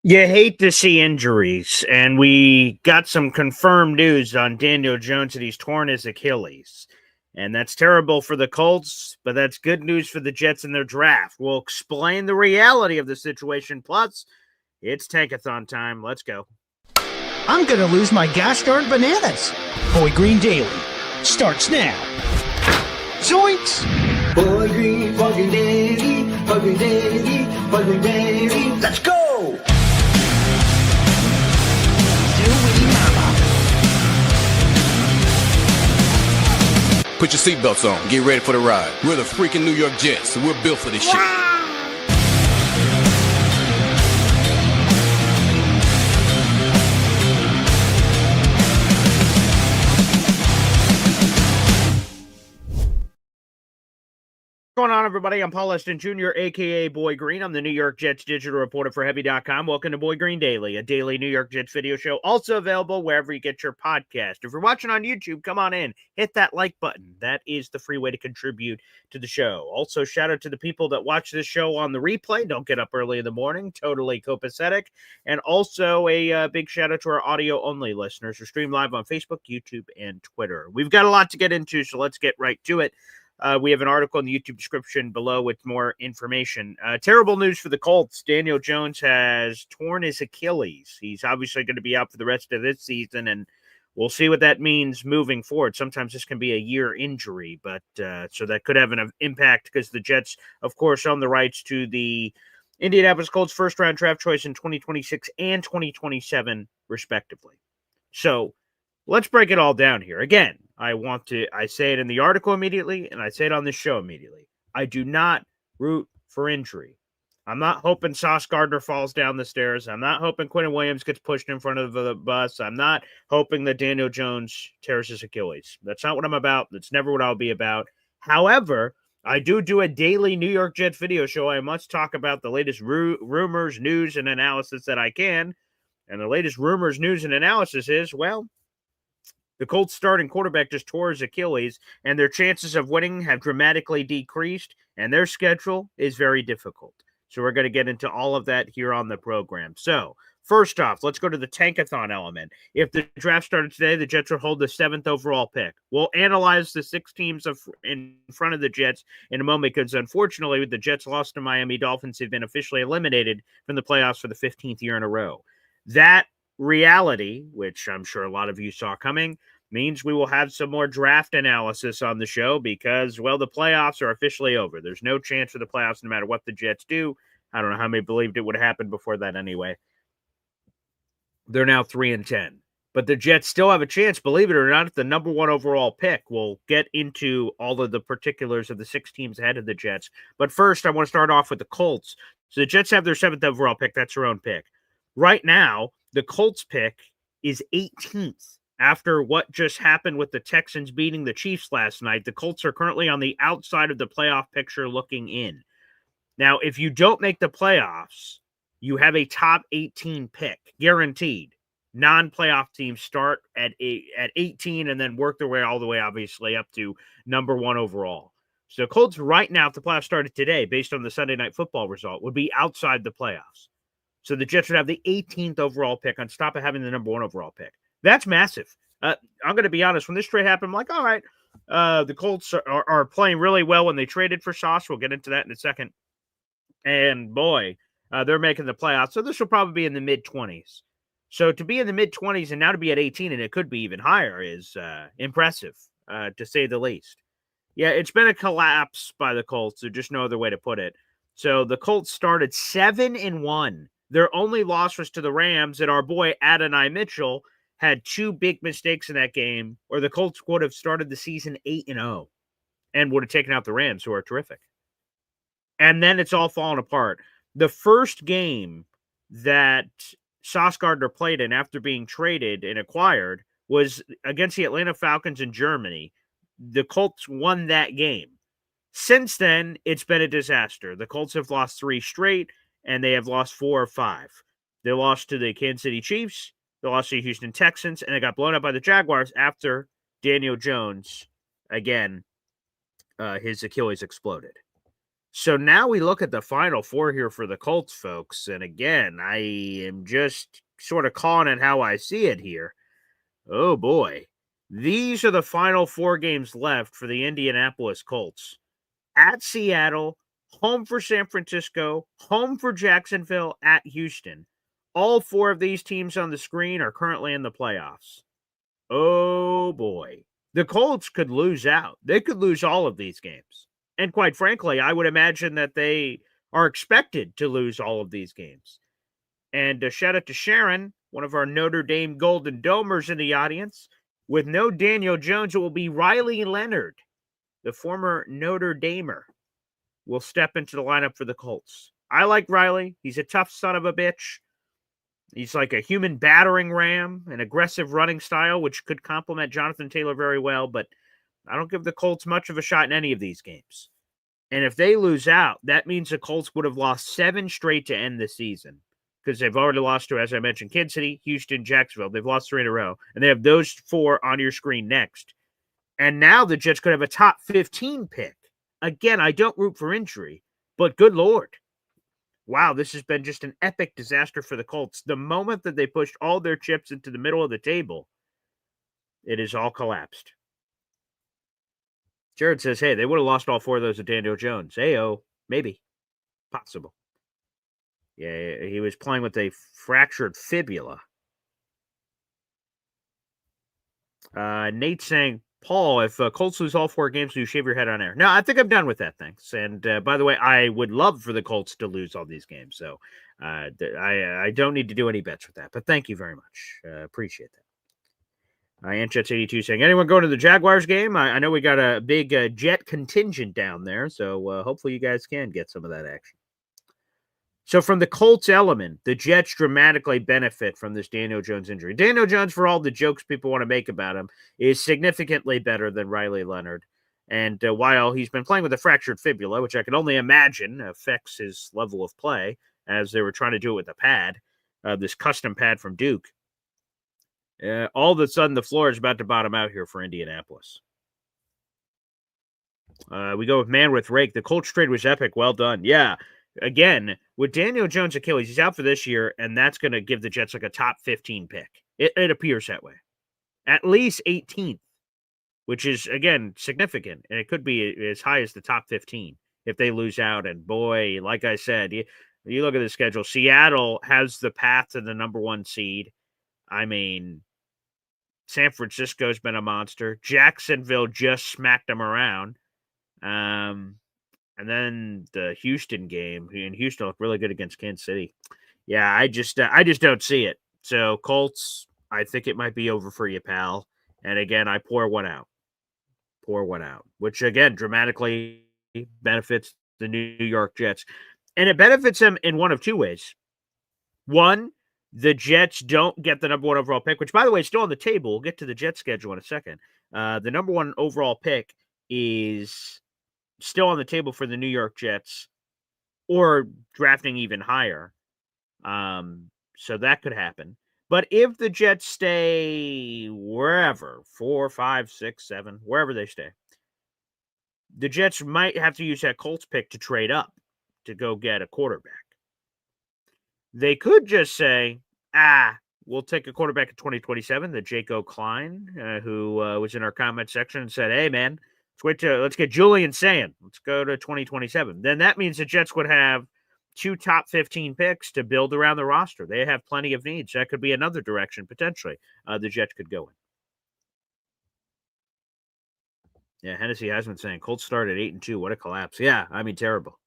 You hate to see injuries, and we got some confirmed news on Daniel Jones that he's torn his Achilles. And that's terrible for the Colts, but that's good news for the Jets in their draft. We'll explain the reality of the situation. Plus, it's Tankathon time. Let's go. I'm gonna lose my gosh darn bananas. Boy Green Daily starts now. Zoinks! Boy Green Daily, Boy Green Daily, Boy Green Daily. Let's go! Put your seatbelts on. Get ready for the ride. We're the freaking New York Jets, and we're built for this shit. What's going on, everybody? I'm Paul Eston Jr., a.k.a. Boy Green. I'm the New York Jets digital reporter for Heavy.com. Welcome to Boy Green Daily, a daily New York Jets video show, also available wherever you get your podcast. If you're watching on YouTube, come on in, hit that like button. That is the free way to contribute to the show. Also, shout out to the people that watch this show on the replay. Don't get up early in the morning. Totally copacetic. And also a big shout out to our audio-only listeners who stream live on Facebook, YouTube, and Twitter. We've got a lot to get into, so let's get right to it. We have an article in the YouTube description below with more information. Terrible news for the Colts. Daniel Jones has torn his Achilles. He's obviously going to be out for the rest of this season, and we'll see what that means moving forward. Sometimes this can be a year injury, but so that could have an impact because the Jets, of course, own the rights to the Indianapolis Colts first-round draft choice in 2026 and 2027, respectively. So let's break it all down here. Again, I say it in the article immediately, and I say it on this show immediately. I do not root for injury. I'm not hoping Sauce Gardner falls down the stairs. I'm not hoping Quentin Williams gets pushed in front of the bus. I'm not hoping that Daniel Jones tears his Achilles. That's not what I'm about. That's never what I'll be about. However, I do a daily New York Jets video show. I must talk about the latest rumors, news, and analysis that I can. And the latest rumors, news, and analysis is, well, the Colts starting quarterback just tore his Achilles, and their chances of winning have dramatically decreased, and their schedule is very difficult. So we're going to get into all of that here on the program. So first off, let's go to the Tankathon element. If the draft started today, the Jets would hold the 7th overall pick. We'll analyze the 6 teams in front of the Jets in a moment because, unfortunately, the Jets lost to Miami Dolphins. Have been officially eliminated from the playoffs for the 15th year in a row. That reality, which I'm sure a lot of you saw coming, means we will have some more draft analysis on the show because, well, the playoffs are officially over. There's no chance for the playoffs no matter what the Jets do. I don't know how many believed it would happen before that anyway. They're now 3-10. But the Jets still have a chance, believe it or not, at the number 1 overall pick. We'll get into all of the particulars of the 6 teams ahead of the Jets. But first, I want to start off with the Colts. So the Jets have their 7th overall pick. That's their own pick. Right now, the Colts pick is 18th. After what just happened with the Texans beating the Chiefs last night, the Colts are currently on the outside of the playoff picture looking in. Now, if you don't make the playoffs, you have a top 18 pick, guaranteed. Non-playoff teams start at 18 and then work their way all the way, obviously, up to number 1 overall. So Colts right now, if the playoffs started today, based on the Sunday Night Football result, would be outside the playoffs. So the Jets would have the 18th overall pick on top of having the number 1 overall pick. That's massive. I'm going to be honest. When this trade happened, I'm like, all right, the Colts are playing really well when they traded for Sauce. We'll get into that in a second. And, boy, they're making the playoffs. So this will probably be in the mid-20s. So to be in the mid-20s and now to be at 18, and it could be even higher, is impressive, to say the least. Yeah, it's been a collapse by the Colts. There's just no other way to put it. So the Colts started 7-1. Their only loss was to the Rams, and our boy Adonai Mitchell had 2 big mistakes in that game, or the Colts would have started the season 8-0 and would have taken out the Rams, who are terrific. And then it's all fallen apart. The first game that Sauce Gardner played in after being traded and acquired was against the Atlanta Falcons in Germany. The Colts won that game. Since then, it's been a disaster. The Colts have lost 3 straight, and they have lost 4 or 5. They lost to the Kansas City Chiefs, they lost to the Houston Texans, and they got blown up by the Jaguars after Daniel Jones, again, his Achilles exploded. So now we look at the final four here for the Colts, folks. And again, I am just sort of calling it how I see it here. Oh boy. These are the final four games left for the Indianapolis Colts. At Seattle, home for San Francisco, home for Jacksonville, at Houston. All four of these teams on the screen are currently in the playoffs. Oh boy. The Colts could lose out. They could lose all of these games. And quite frankly, I would imagine that they are expected to lose all of these games. And shout out to Sharon, one of our Notre Dame Golden Domers in the audience. With no Daniel Jones, it will be Riley Leonard, the former Notre Damer, will step into the lineup for the Colts. I like Riley. He's a tough son of a bitch. He's like a human battering ram, an aggressive running style, which could complement Jonathan Taylor very well, but I don't give the Colts much of a shot in any of these games. And if they lose out, that means the Colts would have lost 7 straight to end the season, because they've already lost to, as I mentioned, Kansas City, Houston, Jacksonville. They've lost 3 in a row, and they have those 4 on your screen next. And now the Jets could have a top 15 pick. Again, I don't root for injury, but good Lord. Wow, this has been just an epic disaster for the Colts. The moment that they pushed all their chips into the middle of the table, it has all collapsed. Jared says, hey, they would have lost all 4 of those to Daniel Jones. Ayo, maybe. Possible. Yeah, he was playing with a fractured fibula. Nate's saying, Paul, if Colts lose all 4 games, do you shave your head on air? No, I think I'm done with that, thanks. And by the way, I would love for the Colts to lose all these games. So I don't need to do any bets with that. But thank you very much. Appreciate that. Anchets82 saying, anyone going to the Jaguars game? I know we got a big Jet contingent down there. So hopefully you guys can get some of that action. So from the Colts element, the Jets dramatically benefit from this Daniel Jones injury. Daniel Jones, for all the jokes people want to make about him, is significantly better than Riley Leonard. And while he's been playing with a fractured fibula, which I can only imagine affects his level of play, as they were trying to do it with a pad, this custom pad from Duke, all of a sudden the floor is about to bottom out here for Indianapolis. We go with Man with Rake. The Colts trade was epic. Well done. Yeah. Again, with Daniel Jones' Achilles, he's out for this year, and that's going to give the Jets like a top 15 pick. It appears that way. At least 18th, which is, again, significant, and it could be as high as the top 15 if they lose out. And boy, like I said, you look at the schedule, Seattle has the path to the number 1 seed. I mean, San Francisco's been a monster. Jacksonville just smacked them around. And then the Houston game, and Houston looked really good against Kansas City. Yeah, I just don't see it. So Colts, I think it might be over for you, pal. And again, I pour one out, which again dramatically benefits the New York Jets, and it benefits them in one of 2 ways. One, the Jets don't get the number 1 overall pick, which by the way is still on the table. We'll get to the Jets schedule in a second. The number 1 overall pick is still on the table for the New York Jets, or drafting even higher. So that could happen. But if the Jets stay wherever, 4, 5, 6, 7, wherever they stay, the Jets might have to use that Colts pick to trade up to go get a quarterback. They could just say, we'll take a quarterback in 2027, the Jaco Klein, who was in our comment section and said, hey, man, let's get Julian Sand. Let's go to 2027. Then that means the Jets would have 2 top 15 picks to build around the roster. They have plenty of needs. That could be another direction, potentially, the Jets could go in. Yeah, Hennessy has been saying, Colts started 8-2. What a collapse. Yeah, I mean, terrible.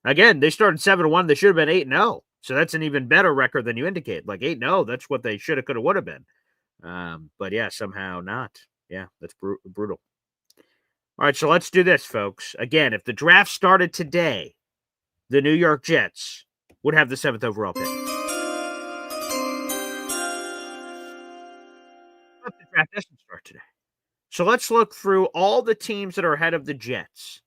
Again, they started 7-1. They should have been 8-0. So that's an even better record than you indicate. Like 8-0, that's what they should have, could have, would have been. But yeah, somehow not. Yeah, that's brutal. All right, so let's do this, folks. Again, if the draft started today, the New York Jets would have the 7th overall pick. But the draft doesn't start today. So let's look through all the teams that are ahead of the Jets.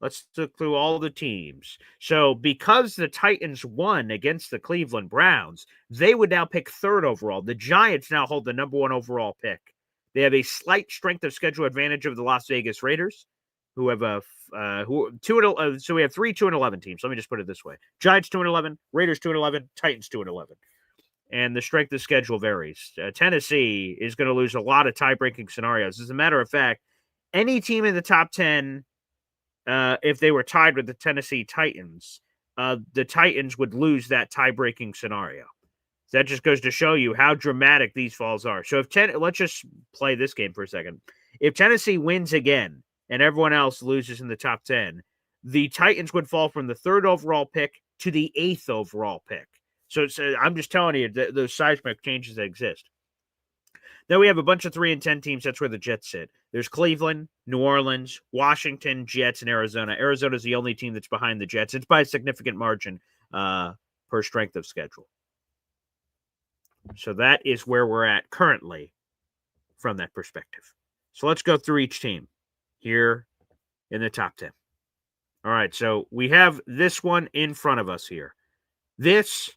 Let's look through all the teams. So because the Titans won against the Cleveland Browns, they would now pick 3rd overall. The Giants now hold the number 1 overall pick. They have a slight strength of schedule advantage over the Las Vegas Raiders. who have a so we have 3 2-11 teams. Let me just put it this way: Giants 2-11, Raiders 2-11, Titans 2-11. And the strength of schedule varies. Tennessee is going to lose a lot of tie-breaking scenarios. As a matter of fact, any team in the top 10, if they were tied with the Tennessee Titans, the Titans would lose that tie-breaking scenario. So that just goes to show you how dramatic these falls are. So let's just play this game for a second. If Tennessee wins again and everyone else loses in the top 10, the Titans would fall from the 3rd overall pick to the 8th overall pick. So I'm just telling you those seismic changes that exist. Then we have a bunch of 3-10 teams. That's where the Jets sit. There's Cleveland, New Orleans, Washington, Jets, and Arizona. Arizona is the only team that's behind the Jets. It's by a significant margin per strength of schedule. So that is where we're at currently from that perspective. So let's go through each team here in the top 10. All right, so we have this one in front of us here. This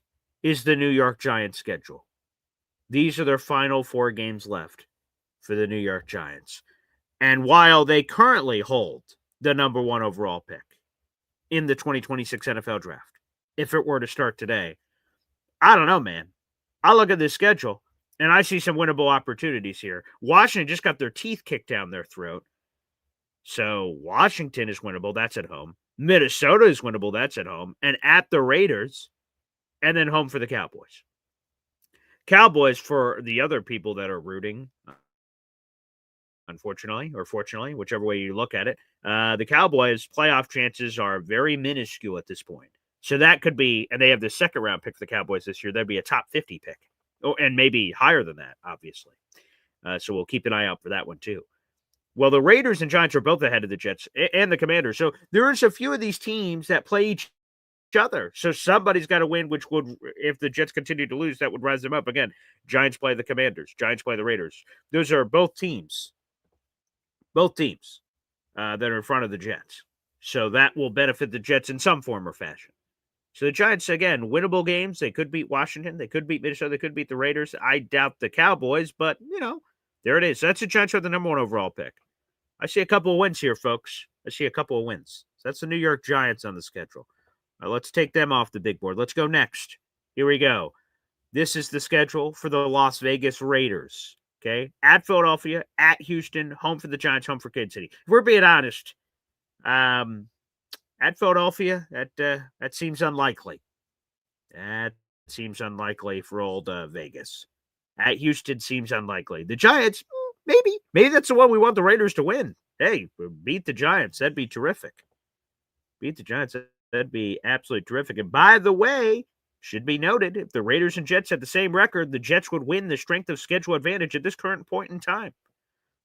is the New York Giants schedule. These are their final 4 games left for the New York Giants. And while they currently hold the number 1 overall pick in the 2026 NFL Draft, if it were to start today, I don't know, man. I look at this schedule, and I see some winnable opportunities here. Washington just got their teeth kicked down their throat. So Washington is winnable. That's at home. Minnesota is winnable. That's at home. And at the Raiders, and then home for the Cowboys. Cowboys, for the other people that are rooting, unfortunately, or fortunately, whichever way you look at it, the Cowboys' playoff chances are very minuscule at this point. So that could be, and they have the 2nd round pick for the Cowboys this year. That'd be a top 50 pick. Oh, and maybe higher than that, obviously. So we'll keep an eye out for that one, too. Well, the Raiders and Giants are both ahead of the Jets and the Commanders. So there's a few of these teams that play each other. So somebody's got to win, which would, if the Jets continue to lose, that would rise them up. Again, Giants play the Commanders. Giants play the Raiders. Those are both teams that are in front of the Jets. So that will benefit the Jets in some form or fashion. So the Giants, again, winnable games. They could beat Washington. They could beat Minnesota. They could beat the Raiders. I doubt the Cowboys, but, there it is. So that's the Giants with the number 1 overall pick. I see a couple of wins here, folks. I see a couple of wins. So that's the New York Giants on the schedule. Now let's take them off the big board. Let's go next. Here we go. This is the schedule for the Las Vegas Raiders. Okay? At Philadelphia, at Houston, home for the Giants, home for Kansas City. If we're being honest, at Philadelphia, that seems unlikely. That seems unlikely for old Vegas. At Houston seems unlikely. The Giants, maybe. Maybe that's the one we want the Raiders to win. Hey, beat the Giants. That'd be terrific. Beat the Giants. That'd be absolutely terrific. And by the way, should be noted, if the Raiders and Jets had the same record, the Jets would win the strength of schedule advantage at this current point in time.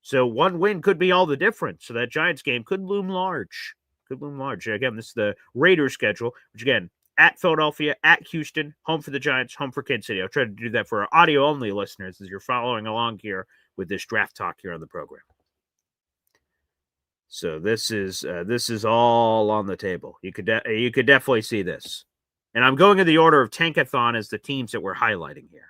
So one win could be all the difference. So that Giants game could loom large. Again, this is the Raiders schedule, which again, at Philadelphia, at Houston, home for the Giants, home for Kansas City. I'll try to do that for our audio-only listeners as you're following along here with this draft talk here on the program. So this is all on the table. You could definitely see this. And I'm going in the order of Tankathon as the teams that we're highlighting here.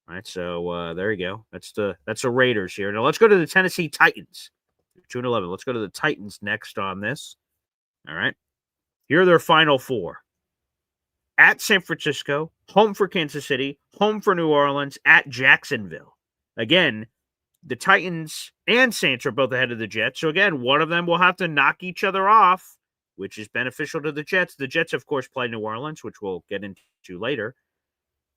All right, so there you go. That's the Raiders here. Now let's go to the Tennessee Titans. 2-11. Let's go to the Titans next on this. All right. Here are their final 4. At San Francisco, home for Kansas City, home for New Orleans, at Jacksonville. Again, the Titans and Saints are both ahead of the Jets. So again, one of them will have to knock each other off, which is beneficial to the Jets. The Jets, of course, play New Orleans, which we'll get into later.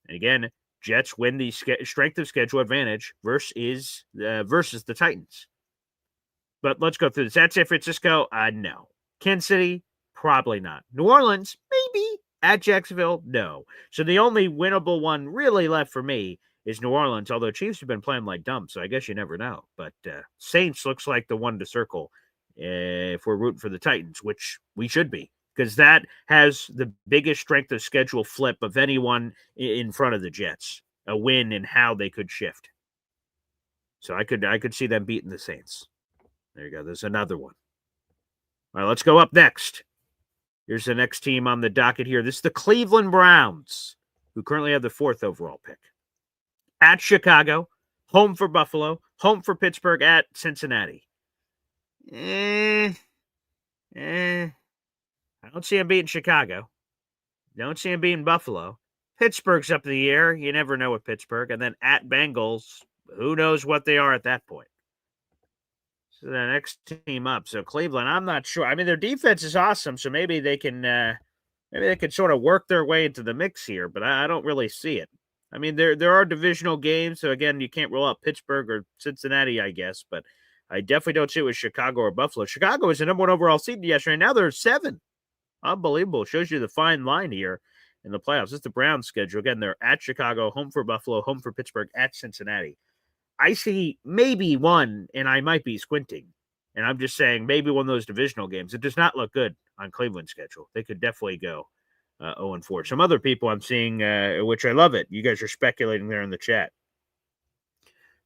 And again, Jets win the strength of schedule advantage versus the Titans. But let's go through this. At San Francisco, no. Kansas City, probably not. New Orleans, maybe. At Jacksonville, no. So the only winnable one really left for me is New Orleans, although Chiefs have been playing like dumb, so I guess you never know. But Saints looks like the one to circle if we're rooting for the Titans, which we should be, because that has the biggest strength of schedule flip of anyone in front of the Jets, a win in how they could shift. So I could see them beating the Saints. There you go. There's another one. All right, let's go up next. Here's the next team on the docket here. This is the Cleveland Browns, who currently have the 4th overall pick. At Chicago, home for Buffalo, home for Pittsburgh, at Cincinnati. I don't see them beating Chicago. Don't see them beating Buffalo. Pittsburgh's up in the air. You never know with Pittsburgh. And then at Bengals, who knows what they are at that point. So the next team up. So Cleveland, I'm not sure. I mean, their defense is awesome, so maybe they can sort of work their way into the mix here, but I don't really see it. I mean, there are divisional games, so again, you can't rule out Pittsburgh or Cincinnati, I guess, but I definitely don't see it with Chicago or Buffalo. Chicago was the number one overall seed yesterday. Now they're 7. Unbelievable. Shows you the fine line here in the playoffs. It's the Browns schedule. Again, they're at Chicago, home for Buffalo, home for Pittsburgh, at Cincinnati. I see maybe one, and I might be squinting, and I'm just saying maybe one of those divisional games. It does not look good on Cleveland's schedule. They could definitely go 0-4. Some other people I'm seeing, which I love it. You guys are speculating there in the chat.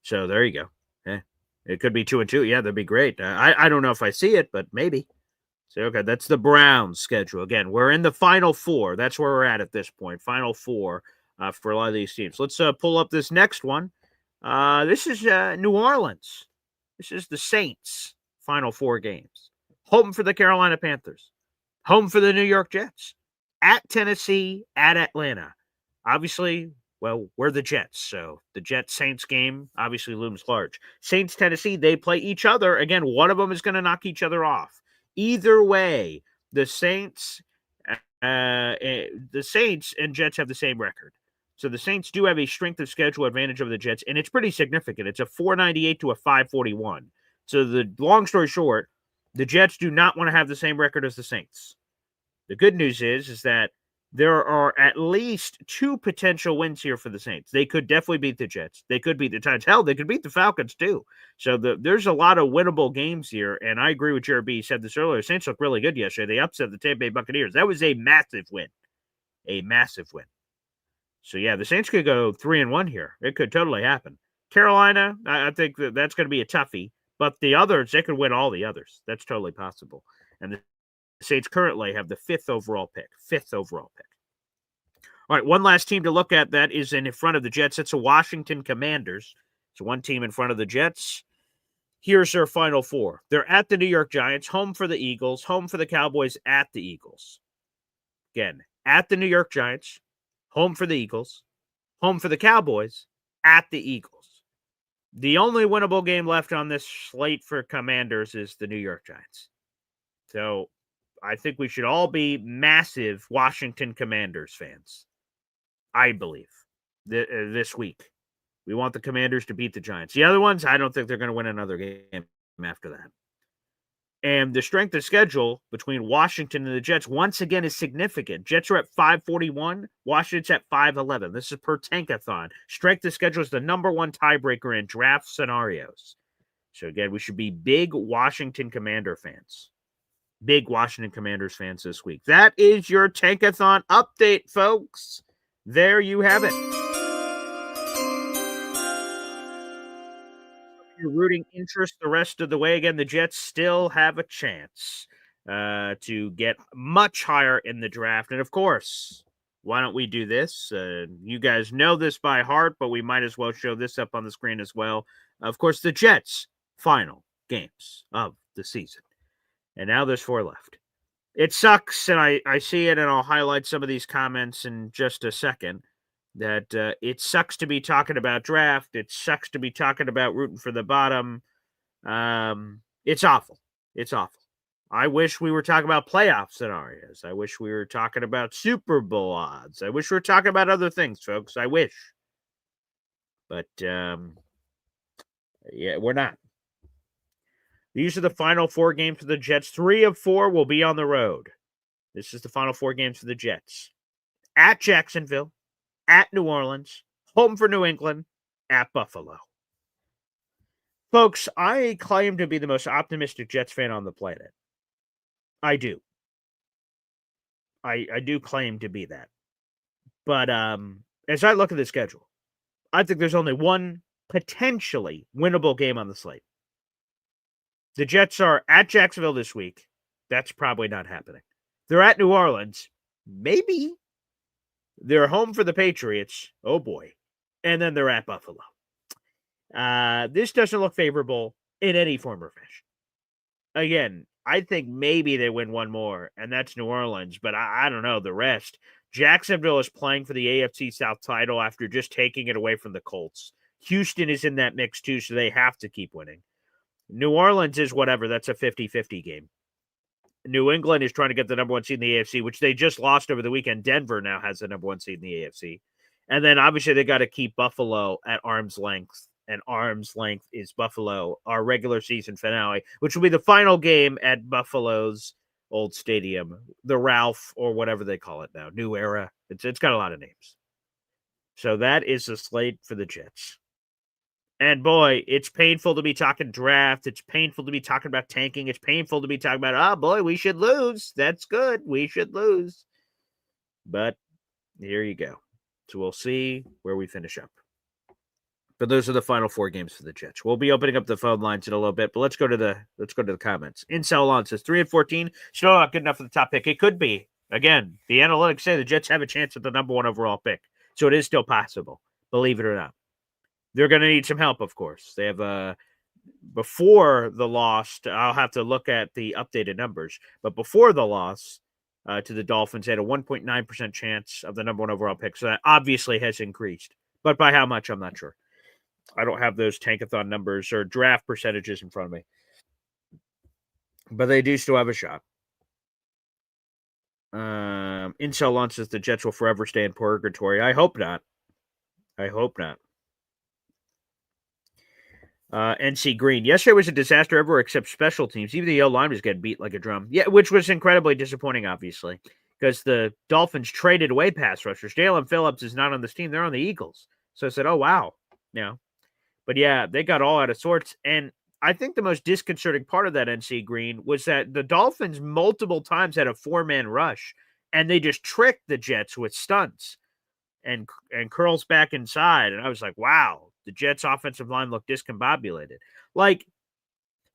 So there you go. It could be 2-2. Yeah, that'd be great. I don't know if I see it, but maybe. So, okay, that's the Browns schedule. Again, we're in the Final Four. That's where we're at this point. Final Four for a lot of these teams. Let's pull up this next one. This is New Orleans. This is the Saints' Final 4 games. Home for the Carolina Panthers. Home for the New York Jets. At Tennessee, at Atlanta. Obviously, well, we're the Jets, so the Jets-Saints game obviously looms large. Saints-Tennessee, they play each other. Again, one of them is going to knock each other off. Either way, the Saints and Jets have the same record. So the Saints do have a strength of schedule advantage over the Jets, and it's pretty significant. It's a 498 to a 541. So the long story short, the Jets do not want to have the same record as the Saints. The good news is that there are at least 2 potential wins here for the Saints. They could definitely beat the Jets. They could beat the Titans. Hell, they could beat the Falcons too. So there's a lot of winnable games here, and I agree with Jared B. He said this earlier. The Saints looked really good yesterday. They upset the Tampa Bay Buccaneers. That was a massive win. A massive win. So, yeah, the Saints could go 3-1 here. It could totally happen. Carolina, I think that's going to be a toughie. But the others, they could win all the others. That's totally possible. And the Saints currently have the 5th overall pick. 5th overall pick. All right, one last team to look at that is in front of the Jets. It's the Washington Commanders. It's one team in front of the Jets. Here's their Final 4. They're at the New York Giants, home for the Eagles, home for the Cowboys, at the Eagles. Again, at the New York Giants, home for the Eagles, home for the Cowboys, at the Eagles. The only winnable game left on this slate for Commanders is the New York Giants. So I think we should all be massive Washington Commanders fans. I believe this week. We want the Commanders to beat the Giants. The other ones, I don't think they're going to win another game after that. And the strength of schedule between Washington and the Jets, once again, is significant. Jets are at 541. Washington's at 511. This is per Tankathon. Strength of schedule is the number 1 tiebreaker in draft scenarios. So, again, we should be big Washington Commander fans. Big Washington Commanders fans this week. That is your Tankathon update, folks. There you have it. Your rooting interest the rest of the way. Again, the Jets still have a chance to get much higher in the draft. And, of course, why don't we do this? You guys know this by heart, but we might as well show this up on the screen as well. Of course, the Jets' final games of the season. And now there's 4 left. It sucks, and I see it, and I'll highlight some of these comments in just a second, that it sucks to be talking about draft. It sucks to be talking about rooting for the bottom. It's awful. It's awful. I wish we were talking about playoff scenarios. I wish we were talking about Super Bowl odds. I wish we were talking about other things, folks. I wish. But, yeah, we're not. These are the final 4 games for the Jets. 3 of 4 will be on the road. This is the final 4 games for the Jets. At Jacksonville, at New Orleans, home for New England, at Buffalo. Folks, I claim to be the most optimistic Jets fan on the planet. I do. I do claim to be that. But as I look at the schedule, I think there's only one potentially winnable game on the slate. The Jets are at Jacksonville this week. That's probably not happening. They're at New Orleans. Maybe. They're home for the Patriots. Oh, boy. And then they're at Buffalo. This doesn't look favorable in any form or fashion. Again, I think maybe they win one more, and that's New Orleans. But I don't know the rest. Jacksonville is playing for the AFC South title after just taking it away from the Colts. Houston is in that mix too, so they have to keep winning. New Orleans is whatever. That's a 50-50 game. New England is trying to get the number one seed in the AFC, which they just lost over the weekend. Denver now has the number one seed in the AFC. And then obviously they got to keep Buffalo at arm's length. And arm's length is Buffalo, our regular season finale, which will be the final game at Buffalo's old stadium, the Ralph or whatever they call it now, New Era. It's got a lot of names. So that is the slate for the Jets. And boy, it's painful to be talking draft. It's painful to be talking about tanking. It's painful to be talking about, oh boy, we should lose. That's good. We should lose. But here you go. So we'll see where we finish up. But those are the final 4 games for the Jets. We'll be opening up the phone lines in a little bit, but let's go to the comments. Incel on says 3-14, still not good enough for the top pick. It could be. Again, the analytics say the Jets have a chance at the number 1 overall pick. So it is still possible, believe it or not. They're going to need some help, of course. They have before the loss, I'll have to look at the updated numbers, but before the loss to the Dolphins, they had a 1.9% chance of the number 1 overall pick. So that obviously has increased. But by how much, I'm not sure. I don't have those Tankathon numbers or draft percentages in front of me. But they do still have a shot. Incel Launch says the Jets will forever stay in purgatory. I hope not. I hope not. NC Green. Yesterday was a disaster everywhere except special teams. Even the O-line was getting beat like a drum. Yeah, which was incredibly disappointing, obviously, because the Dolphins traded away pass rushers. Jalen Phillips is not on this team. They're on the Eagles. So I said, oh, wow. Yeah. But yeah, they got all out of sorts. And I think the most disconcerting part of that, NC Green, was that the Dolphins multiple times had a 4-man rush, and they just tricked the Jets with stunts and curls back inside. And I was like, wow. The Jets' offensive line looked discombobulated. Like,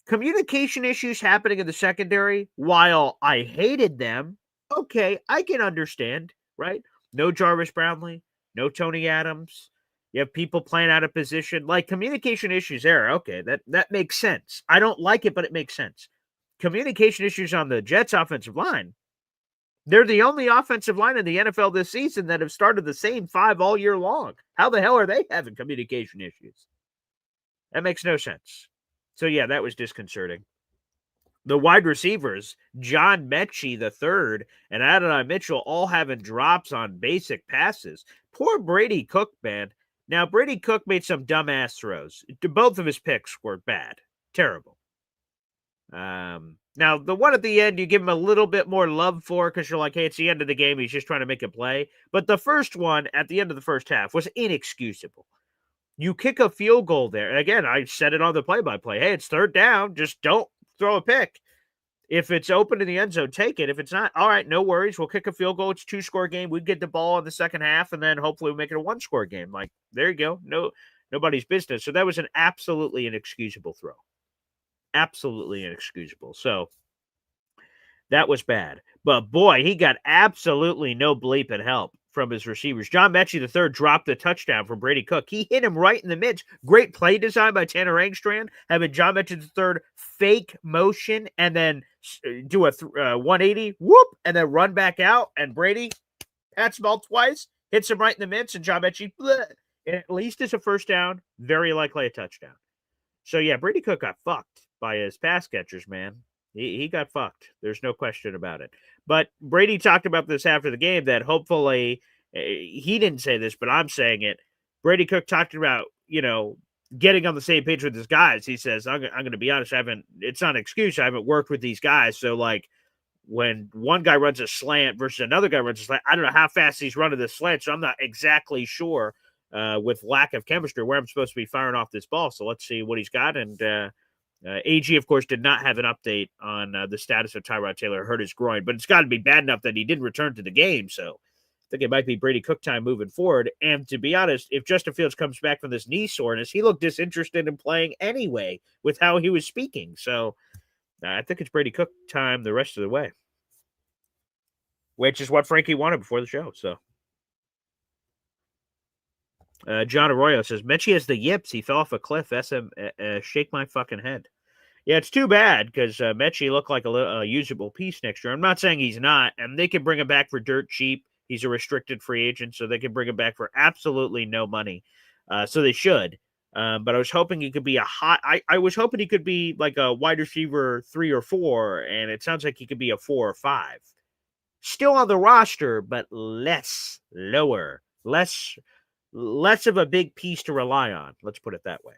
communication issues happening in the secondary, while I hated them, okay, I can understand, right? No Jarvis Brownlee, no Tony Adams. You have people playing out of position. Like, communication issues there, okay, that makes sense. I don't like it, but it makes sense. Communication issues on the Jets' offensive line, they're the only offensive line in the NFL this season that have started the same 5 all year long. How the hell are they having communication issues? That makes no sense. So, yeah, that was disconcerting. The wide receivers, John Mechie III and Adonai Mitchell, all having drops on basic passes. Poor Brady Cook, man. Now, Brady Cook made some dumbass throws. Both of his picks were bad. Terrible. Now, the one at the end, you give him a little bit more love for because you're like, hey, it's the end of the game. He's just trying to make a play. But the first one at the end of the first half was inexcusable. You kick a field goal there. And again, I said it on the play-by-play. Hey, it's 3rd down. Just don't throw a pick. If it's open in the end zone, take it. If it's not, all right, no worries. We'll kick a field goal. It's a 2-score game. We'd get the ball in the second half, and then hopefully we make it a 1-score game. Like, there you go. No, nobody's business. So that was an absolutely inexcusable throw. Absolutely inexcusable. So that was bad. But boy, he got absolutely no bleeping help from his receivers. John Mechie III dropped the touchdown from Brady Cook. He hit him right in the midst. Great play design by Tanner Engstrand, having John Mechie III fake motion and then do a 180, whoop, and then run back out. And Brady pats the ball twice, hits him right in the midst, and John Mechie, at least it's a first down, very likely a touchdown. So yeah, Brady Cook got fucked by his pass catchers, man. He got fucked. There's no question about it. But Brady talked about this after the game that hopefully he didn't say this, but I'm saying it. Brady Cook talked about, getting on the same page with his guys. He says, I'm going to be honest, it's not an excuse. I haven't worked with these guys. So like when one guy runs a slant versus another guy runs a slant, I don't know how fast he's running this slant. So I'm not exactly sure with lack of chemistry where I'm supposed to be firing off this ball. So let's see what he's got. And, AG, of course, did not have an update on the status of Tyrod Taylor. Hurt his groin, but it's got to be bad enough that he didn't return to the game. So I think it might be Brady Cook time moving forward. And to be honest, if Justin Fields comes back from this knee soreness, he looked disinterested in playing anyway with how he was speaking. So I think it's Brady Cook time the rest of the way, which is what Frankie wanted before the show. So John Arroyo says, Mechie has the yips. He fell off a cliff. SM, shake my fucking head. Yeah, it's too bad because Mechie looked like a usable piece next year. I'm not saying he's not, and they can bring him back for dirt cheap. He's a restricted free agent, so they can bring him back for absolutely no money. So they should. But I was hoping he could be I was hoping he could be like a wide receiver 3 or 4, and it sounds like he could be a 4 or 5. Still on the roster, but lower, less of a big piece to rely on. Let's put it that way.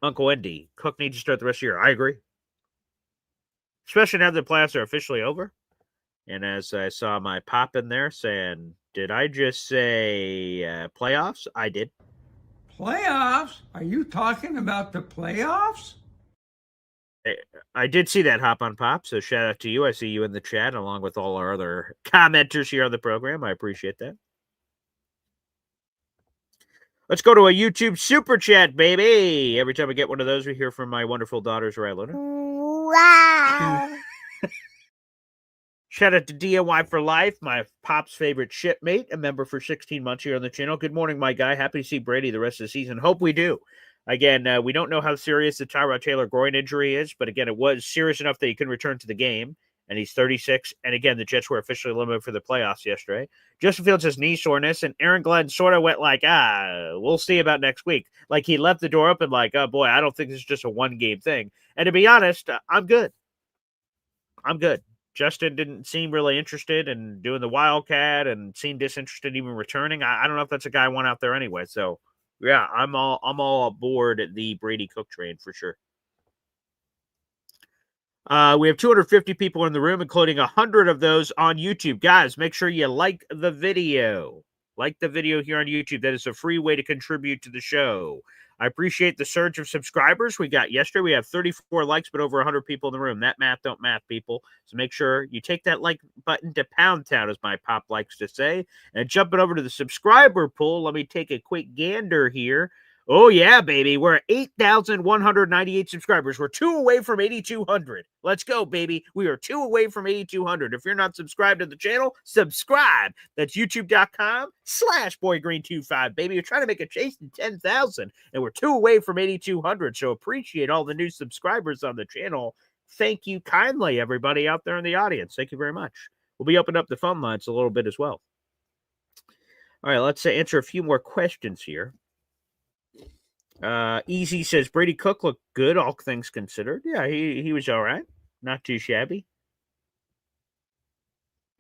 Uncle Indy, Cook needs to start the rest of the year. I agree. Especially now that the playoffs are officially over. And as I saw my pop in there saying, did I just say playoffs? I did. Playoffs? Are you talking about the playoffs? I did see that hop on pop, so shout out to you. I see you in the chat along with all our other commenters here on the program. I appreciate that. Let's go to a YouTube super chat, baby. Every time I get one of those, we hear from my wonderful daughters, right, Luna? Wow. Shout out to DIY for Life, my pop's favorite shipmate, a member for 16 months here on the channel. Good morning, my guy. Happy to see Brady the rest of the season. Hope we do. Again, we don't know how serious the Tyrod Taylor groin injury is, but again, it was serious enough that he couldn't return to the game, and he's 36. And again, the Jets were officially eliminated for the playoffs yesterday. Justin Fields has knee soreness, and Aaron Glenn sort of went like, we'll see about next week. Like he left the door open like, oh boy, I don't think this is just a one-game thing. And to be honest, I'm good. Justin didn't seem really interested in doing the Wildcat and seemed disinterested even returning. I don't know if that's a guy I want out there anyway. So yeah, I'm all aboard the Brady Cook train for sure. We have 250 people in the room, including 100 of those on YouTube. Guys, make sure you like the video. Like the video here on YouTube. That is a free way to contribute to the show. I appreciate the surge of subscribers we got yesterday. We have 34 likes, but over 100 people in the room. That math don't math, people. So make sure you take that like button to Pound Town, as my pop likes to say, and jump it over to the subscriber pool. Let me take a quick gander here. Oh, yeah, baby. We're at 8,198 subscribers. We're 2 away from 8,200. Let's go, baby. We are 2 away from 8,200. If you're not subscribed to the channel, subscribe. That's youtube.com/boygreen25, baby. We're trying to make a chase to 10,000, and we're 2 away from 8,200. So appreciate all the new subscribers on the channel. Thank you kindly, everybody out there in the audience. Thank you very much. We'll be opening up the phone lines a little bit as well. All right, let's answer a few more questions here. Easy says Brady Cook looked good, all things considered. Yeah, he was all right. Not too shabby.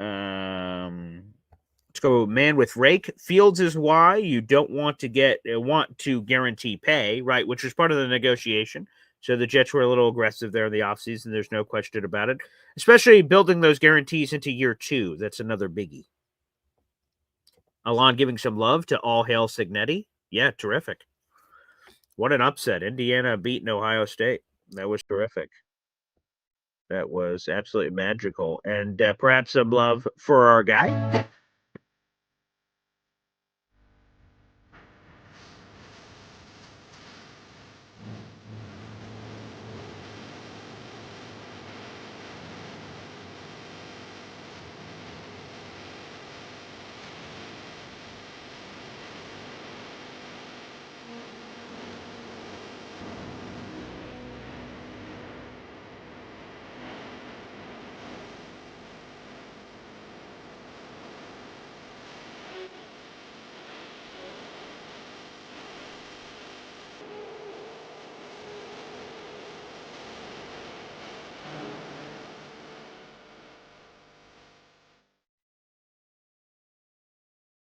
Let's go man with rake. Fields is why you don't want to guarantee pay, right? Which is part of the negotiation. So the Jets were a little aggressive there in the offseason. There's no question about it. Especially building those guarantees into year 2. That's another biggie. Alon giving some love to all hail Signetti. Yeah, terrific. What an upset. Indiana beating Ohio State. That was terrific. That was absolutely magical. And perhaps some love for our guy.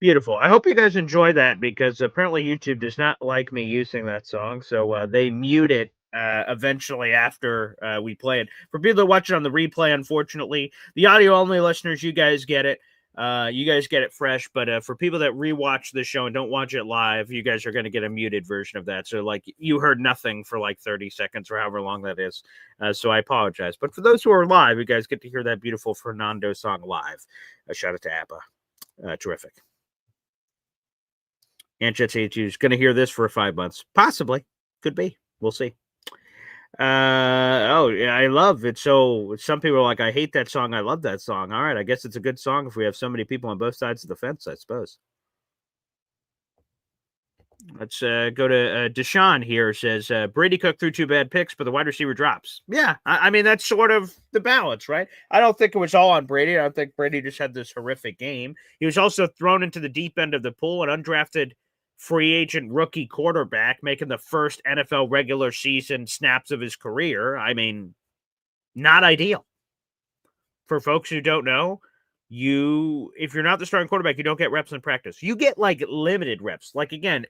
Beautiful. I hope you guys enjoy that because apparently YouTube does not like me using that song. So they mute it eventually after we play it. For people that watch it on the replay, unfortunately, the audio only listeners, you guys get it. You guys get it fresh. But for people that rewatch the show and don't watch it live, you guys are going to get a muted version of that. So like you heard nothing for like 30 seconds or however long that is. So I apologize. But for those who are live, you guys get to hear that beautiful Fernando song live. Shout out to Appa. Terrific. And Jets is going to hear this for 5 months. Possibly. Could be. We'll see. I love it. So some people are like, I hate that song. I love that song. All right. I guess it's a good song if we have so many people on both sides of the fence, I suppose. Let's go to Deshaun here. Says Brady Cook threw 2 bad picks, but the wide receiver drops. Yeah, I mean, that's sort of the balance, right? I don't think it was all on Brady. I don't think Brady just had this horrific game. He was also thrown into the deep end of the pool, an undrafted free agent rookie quarterback, making the first NFL regular season snaps of his career. I mean, not ideal. For folks who don't know, if you're not the starting quarterback, you don't get reps in practice. You get like limited reps. Like again,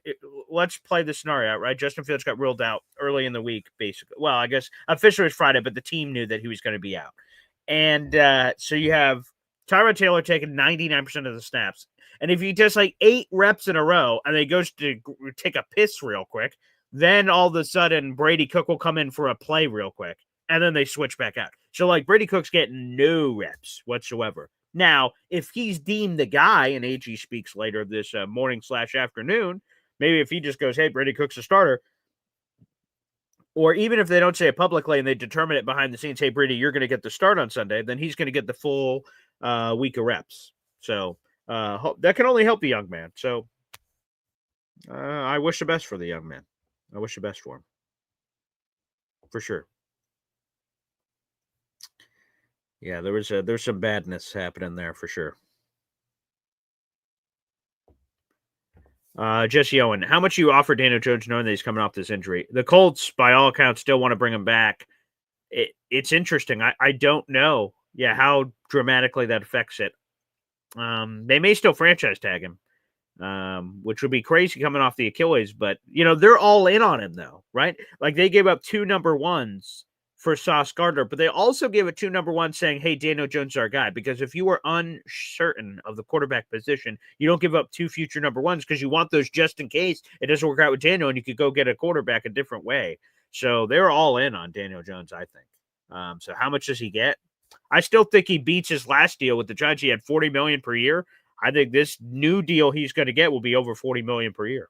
let's play the scenario out, right? Justin Fields got ruled out early in the week, basically. Well, I guess officially it was Friday, but the team knew that he was going to be out. And so you have Tyrod Taylor taking 99% of the snaps. And if he does like 8 reps in a row and then he goes to take a piss real quick, then all of a sudden Brady Cook will come in for a play real quick. And then they switch back out. So, like, Brady Cook's getting no reps whatsoever. Now, if he's deemed the guy, and AG speaks later this morning/afternoon, maybe if he just goes, hey, Brady Cook's a starter, or even if they don't say it publicly and they determine it behind the scenes, hey, Brady, you're going to get the start on Sunday, then he's going to get the full week of reps. So that can only help the young man. So I wish the best for the young man. I wish the best for him. For sure. Yeah, there's some badness happening there for sure. Jesse Owen, how much you offer Daniel Jones knowing that he's coming off this injury? The Colts, by all accounts, still want to bring him back. It's interesting. I don't know, how dramatically that affects it. They may still franchise tag him, which would be crazy coming off the Achilles. But they're all in on him though, right? Like they gave up 2 number ones for Sauce Gardner, but they also gave it 2 number ones saying, hey, Daniel Jones is our guy. Because if you are uncertain of the quarterback position, you don't give up 2 future number ones because you want those just in case it doesn't work out with Daniel and you could go get a quarterback a different way. So they're all in on Daniel Jones, I think. So how much does he get? I still think he beats his last deal with the Giants. He had $40 million per year. I think this new deal he's going to get will be over $40 million per year.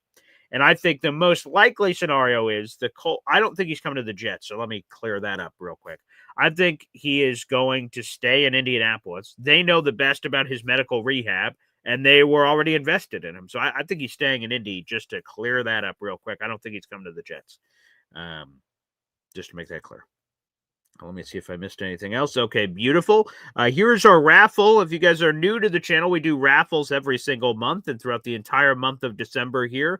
And I think the most likely scenario is the Colts. I don't think he's coming to the Jets, so let me clear that up real quick. I think he is going to stay in Indianapolis. They know the best about his medical rehab, and they were already invested in him. So I think he's staying in Indy, just to clear that up real quick. I don't think he's coming to the Jets, just to make that clear. Let me see if I missed anything else. Okay, beautiful. Here's our raffle. If you guys are new to the channel, we do raffles every single month, and throughout the entire month of December here,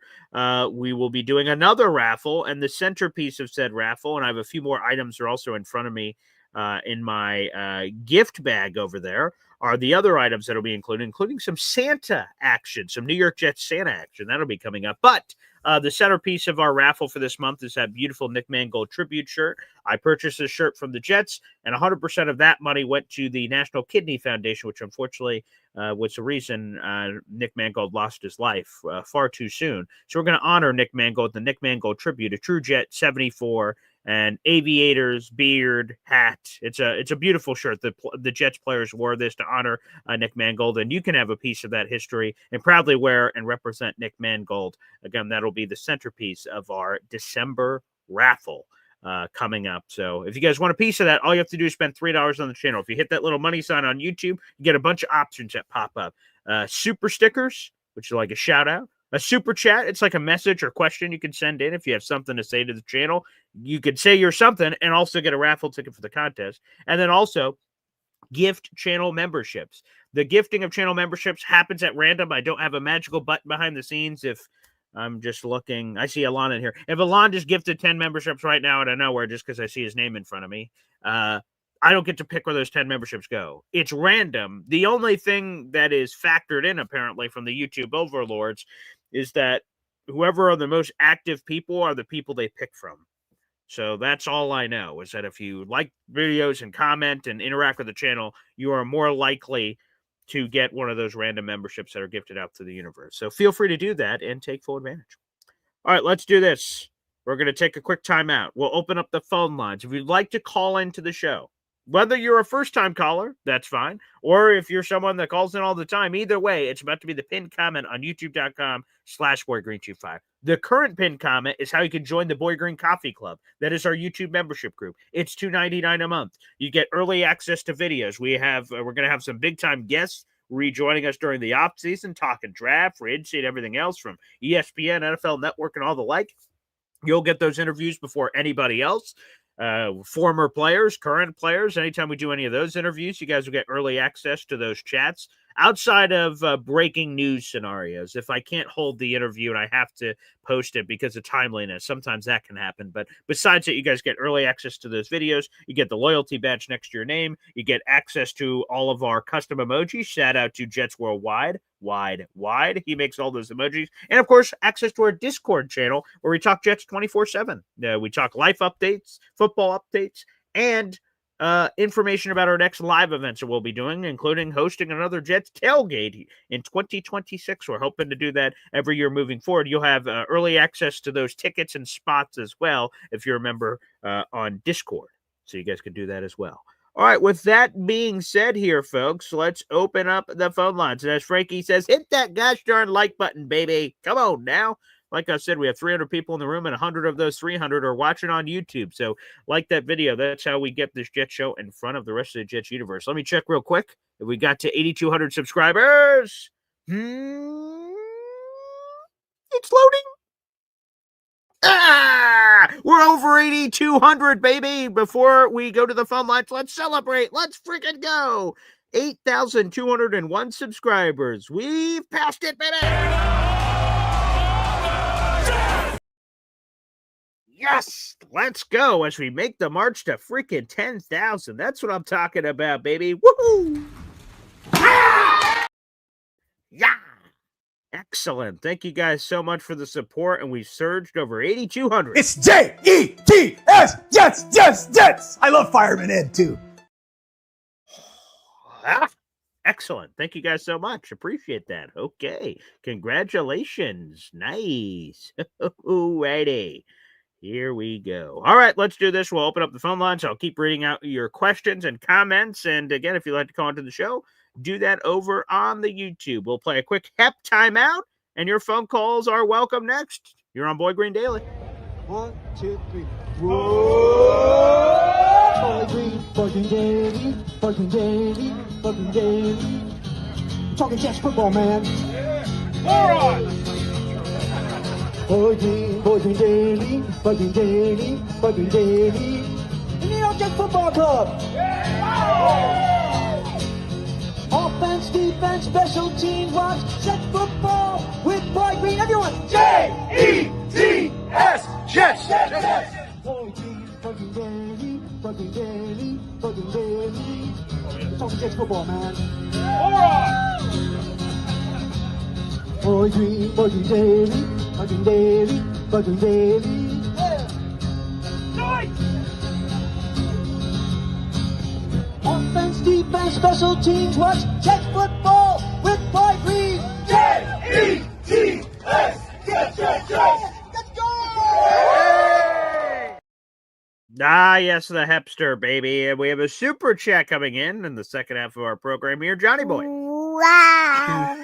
we will be doing another raffle, and the centerpiece of said raffle, and I have a few more items that are also in front of me in my gift bag over there, are the other items that will be included, including some Santa action, some New York Jets Santa action. That'll be coming up. But the centerpiece of our raffle for this month is that beautiful Nick Mangold tribute shirt. I purchased this shirt from the Jets, and 100% of that money went to the National Kidney Foundation, which unfortunately was the reason Nick Mangold lost his life far too soon. So we're going to honor Nick Mangold, the Nick Mangold tribute, a True Jet 74, and aviators, beard, hat. It's a beautiful shirt. The Jets players wore this to honor Nick Mangold, and you can have a piece of that history and proudly wear and represent Nick Mangold. Again, that'll be the centerpiece of our December raffle coming up. So if you guys want a piece of that, all you have to do is spend $3 on the channel. If you hit that little money sign on YouTube, you get a bunch of options that pop up. Super stickers, which is like a shout out. A super chat, it's like a message or question you can send in if you have something to say to the channel. You could say you're something and also get a raffle ticket for the contest. And then also gift channel memberships. The gifting of channel memberships happens at random. I don't have a magical button behind the scenes. If I'm just looking, I see Alon in here. If Alon just gifted 10 memberships right now out of nowhere just because I see his name in front of me, I don't get to pick where those 10 memberships go. It's random. The only thing that is factored in, apparently, from the YouTube overlords is that whoever are the most active people are the people they pick from. So that's all I know, is that if you like videos and comment and interact with the channel, you are more likely to get one of those random memberships that are gifted out to the universe. So feel free to do that and take full advantage. All right, let's do this. We're going to take a quick timeout. We'll open up the phone lines. If you'd like to call into the show, whether you're a first-time caller, that's fine. Or if you're someone that calls in all the time, either way, it's about to be the pinned comment on youtube.com/BoyGreen25. The current pinned comment is how you can join the Boy Green Coffee Club. That is our YouTube membership group. It's $2.99 a month. You get early access to videos. We're going to have some big-time guests rejoining us during the offseason, talking draft, free agency, and everything else from ESPN, NFL Network, and all the like. You'll get those interviews before anybody else. Former players, current players. Anytime we do any of those interviews, you guys will get early access to those chats. Outside of breaking news scenarios, if I can't hold the interview and I have to post it because of timeliness, sometimes that can happen. But besides that, you guys get early access to those videos. You get the loyalty badge next to your name. You get access to all of our custom emojis. Shout out to Jets Worldwide. Wide. He makes all those emojis. And of course, access to our Discord channel where we talk Jets 24/7. We talk life updates, football updates, and information about our next live events that we'll be doing, including hosting another Jets tailgate in 2026. We're hoping to do that every year moving forward. You'll have early access to those tickets and spots as well if you're a member on Discord. So you guys can do that as well. All right, with that being said here, folks, let's open up the phone lines. And as Frankie says, hit that gosh darn like button, baby. Come on now. Like I said, we have 300 people in the room, and 100 of those 300 are watching on YouTube. So like that video. That's how we get this Jet Show in front of the rest of the Jets universe. Let me check real quick. If we got to 8,200 subscribers. It's loading. We're over 8,200, baby. Before we go to the phone lines, let's celebrate. Let's freaking go. 8,201 subscribers. We've passed it, baby. Yes, let's go as we make the march to freaking 10,000. That's what I'm talking about, baby. Woohoo! Yeah! Excellent. Thank you guys so much for the support, and we've surged over 8,200. It's Jets, Jets. I love Fireman Ed, too. Excellent. Thank you guys so much. Appreciate that. Okay. Congratulations. Nice. Alrighty. Here we go. All right, let's do this. We'll open up the phone lines. I'll keep reading out your questions and comments. And again, if you'd like to call into the show, do that over on the YouTube. We'll play a quick HEP timeout, and your phone calls are welcome next. You're on Boy Green Daily. 1, 2, 3. Boy Green Daily, Boy Green Daily, Boy Green Daily. Talking Jets football, man. Boy Green Daily, Boy Green Daily, Boy Green Daily. The New York Jets Football Club. Offense, defense, special teams, watch Jets football with Boy Green. Everyone, J-E-T-S, Jets. Boy Green Daily, Boy Green Daily, Boy Green Daily. We're talking Jets football, man. Boy Green Daily, Boy Green Daily, Boy Green Daily. Offense, defense, special teams, watch Jets football with Boy Green. J-E-T-S, Jets. Let's go! Yes, the Hepster, baby. And we have a super chat coming in the second half of our program here. Johnny Boy. Wow.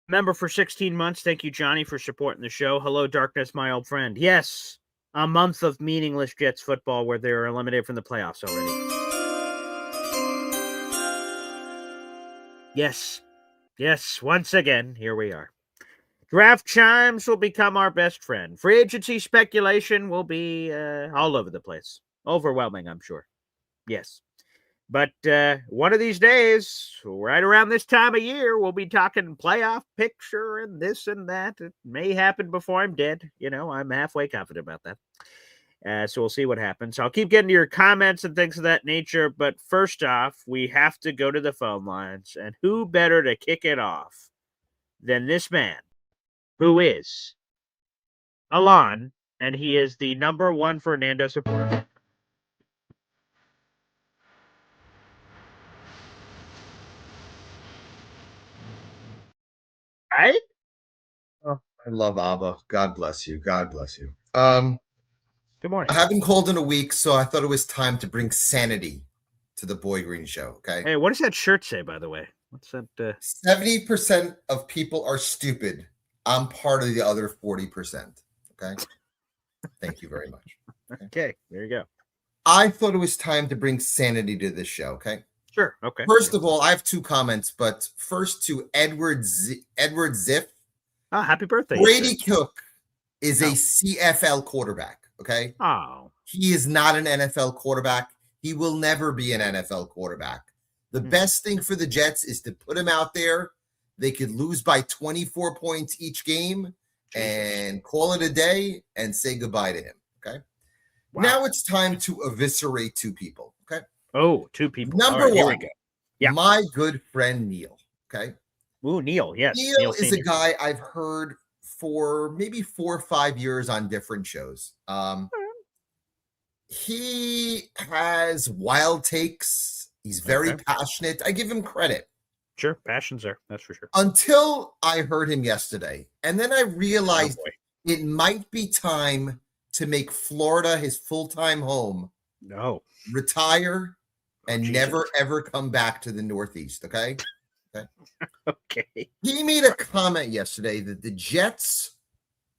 Member for 16 months. Thank you, Johnny, for supporting the show. Hello, darkness, my old friend. Yes, a month of meaningless Jets football where they're eliminated from the playoffs already. Yes, once again, here we are. Draft chimes will become our best friend. Free agency speculation will be all over the place. Overwhelming, I'm sure. Yes. But one of these days, right around this time of year, we'll be talking playoff picture and this and that. It may happen before I'm dead. You know, I'm halfway confident about that. So we'll see what happens. I'll keep getting to your comments and things of that nature. But first off, we have to go to the phone lines. And who better to kick it off than this man, who is Alon, and he is the #1 Fernando supporter. Right? Oh, I love Abba. God bless you. God bless you. Good morning. I haven't called in a week, so I thought it was time to bring sanity to the Boy Green Show. Okay. Hey, what does that shirt say, by the way? What's that? 70% of people are stupid. I'm part of the other 40%. Okay. Thank you very much. Okay, there you go. I thought it was time to bring sanity to this show. Okay. Sure. Okay. First of all, I have two comments, but first to Edward Ziff. Oh, happy birthday. Brady Cook is Oh. a CFL quarterback, okay? Oh. He is not an NFL quarterback. He will never be an NFL quarterback. The best thing for the Jets is to put him out there. They could lose by 24 points each game and call it a day and say goodbye to him, okay? Wow. Now it's time to eviscerate two people, okay? Oh, two people. Number one. Here we one, go. Yeah. my good friend Neil, okay? Ooh, Neil. Yes. Neil is a Senior. guy I've heard for maybe 4 or 5 years on different shows. He has wild takes. He's very passionate. I give him credit. Sure. Passion's there. That's for sure. Until I heard him yesterday. And then I realized it might be time to make Florida his full-time home. No. Retire and never, ever come back to the Northeast, okay? Okay. He made a comment yesterday that the Jets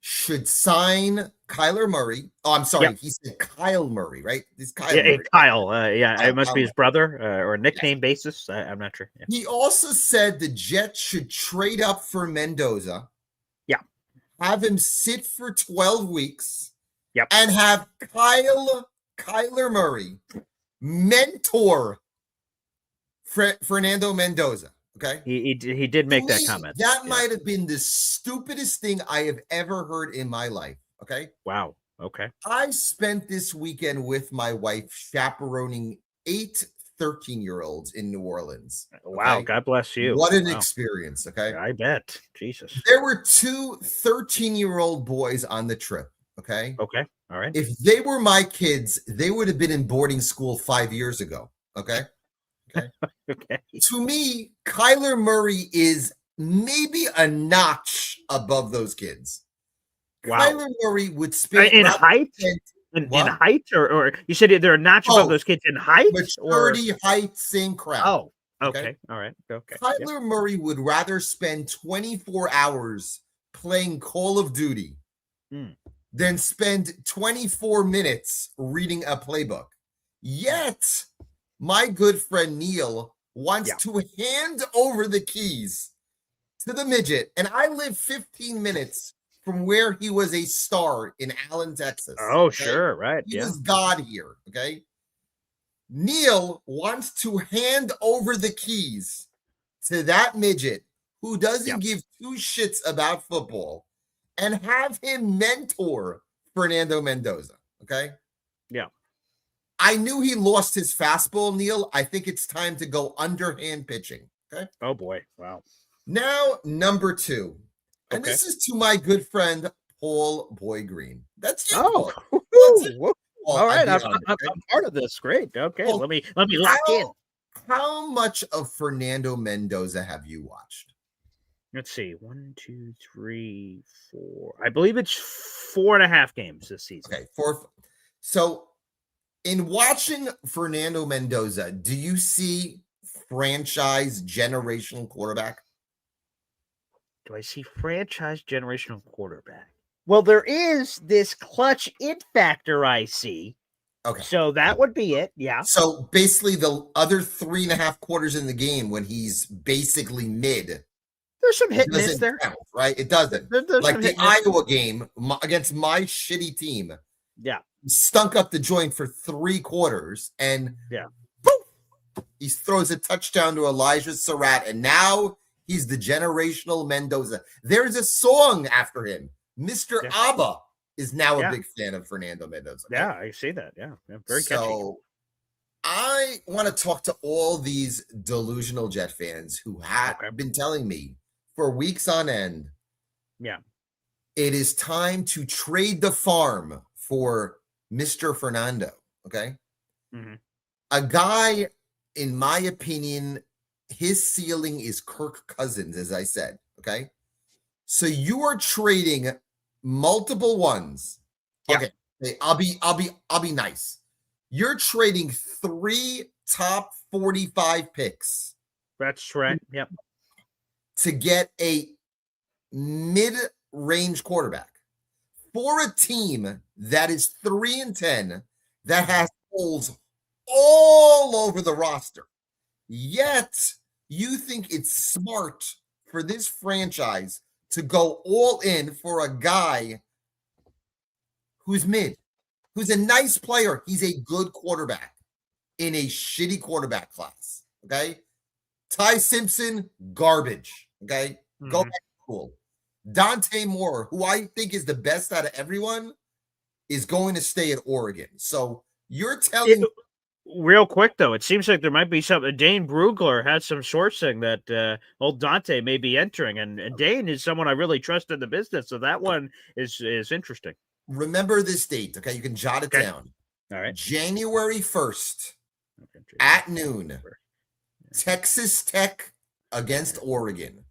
should sign Kyler Murray. Oh, I'm sorry. He said Kyle Murray, right? This Kyle Murray. Kyle. It must be his brother or a nickname basis. I'm not sure. Yeah. He also said the Jets should trade up for Mendoza. Yeah. Have him sit for 12 weeks. Yep. And have Kyler Murray mentor Fernando Mendoza. Okay. He did make that comment. That might have been the stupidest thing I have ever heard in my life. Okay. Wow. Okay. I spent this weekend with my wife chaperoning 8 13-year-olds in New Orleans. Okay? Wow. God bless you. What an experience. Okay. I bet. Jesus. There were 2 13-year-old boys on the trip. Okay. Okay. All right. If they were my kids, they would have been in boarding school 5 years ago. Okay. Okay. To me, Kyler Murray is maybe a notch above those kids. Wow. Kyler Murray would spend in height. In height, or you said they're a notch above those kids in height, maturity, height, same crap. Oh, okay. All right. Okay. Kyler Murray would rather spend 24 hours playing Call of Duty than spend 24 minutes reading a playbook. Yet, my good friend Neil wants to hand over the keys to the midget, and I live 15 minutes from where he was a star in Allen, Texas. Oh, sure, right. He was God here, okay? Neil wants to hand over the keys to that midget who doesn't give 2 shits about football and have him mentor Fernando Mendoza, okay? Yeah. I knew he lost his fastball, Neil. I think it's time to go underhand pitching, okay? Oh, boy. Wow. Now, number 2. And this is to my good friend, Paul Boy Green. That's you. Oh, all right. I'm part of this. Great. Okay. Paul, let me lock in. How much of Fernando Mendoza have you watched? Let's see. 1, 2, 3, 4. I believe it's 4.5 games this season. Okay. 4. So, in watching Fernando Mendoza, do you see franchise generational quarterback? Do I see franchise generational quarterback? Well, there is this clutch it factor I see. Okay. So that would be it. Yeah. So basically the other 3.5 quarters in the game when he's basically mid. There's some hit miss there. Count, right? It doesn't. Like the Iowa game against my shitty team. Yeah. He stunk up the joint for 3 quarters and boom, he throws a touchdown to Elijah Surratt, and now he's the generational Mendoza. There's a song after him. Mr. Abba is now a big fan of Fernando Mendoza. Right? Yeah, I see that. Yeah, very catchy. So I want to talk to all these delusional Jet fans who have been telling me for weeks on end. Yeah. It is time to trade the farm for Mr. Fernando. Okay. Mm-hmm. A guy, in my opinion, his ceiling is Kirk Cousins, as I said. Okay. So you are trading multiple ones. Yeah. Okay. I'll be nice. You're trading 3 top 45 picks. That's right. Yep. To get a mid-range quarterback for a team that is 3-10 that has holes all over the roster. Yet you think it's smart for this franchise to go all in for a guy who's mid, who's a nice player. He's a good quarterback in a shitty quarterback class. Okay. Ty Simpson, garbage. Okay. Go back to school. Dante Moore, who I think is the best out of everyone, is going to stay at Oregon. So you're telling real quick, though, it seems like there might be something. Dane Brugler had some sourcing that old Dante may be entering, and Dane is someone I really trust in the business. So that one is interesting. Remember this date, okay? You can jot it down. All right. January 1st at noon, Texas Tech against Oregon.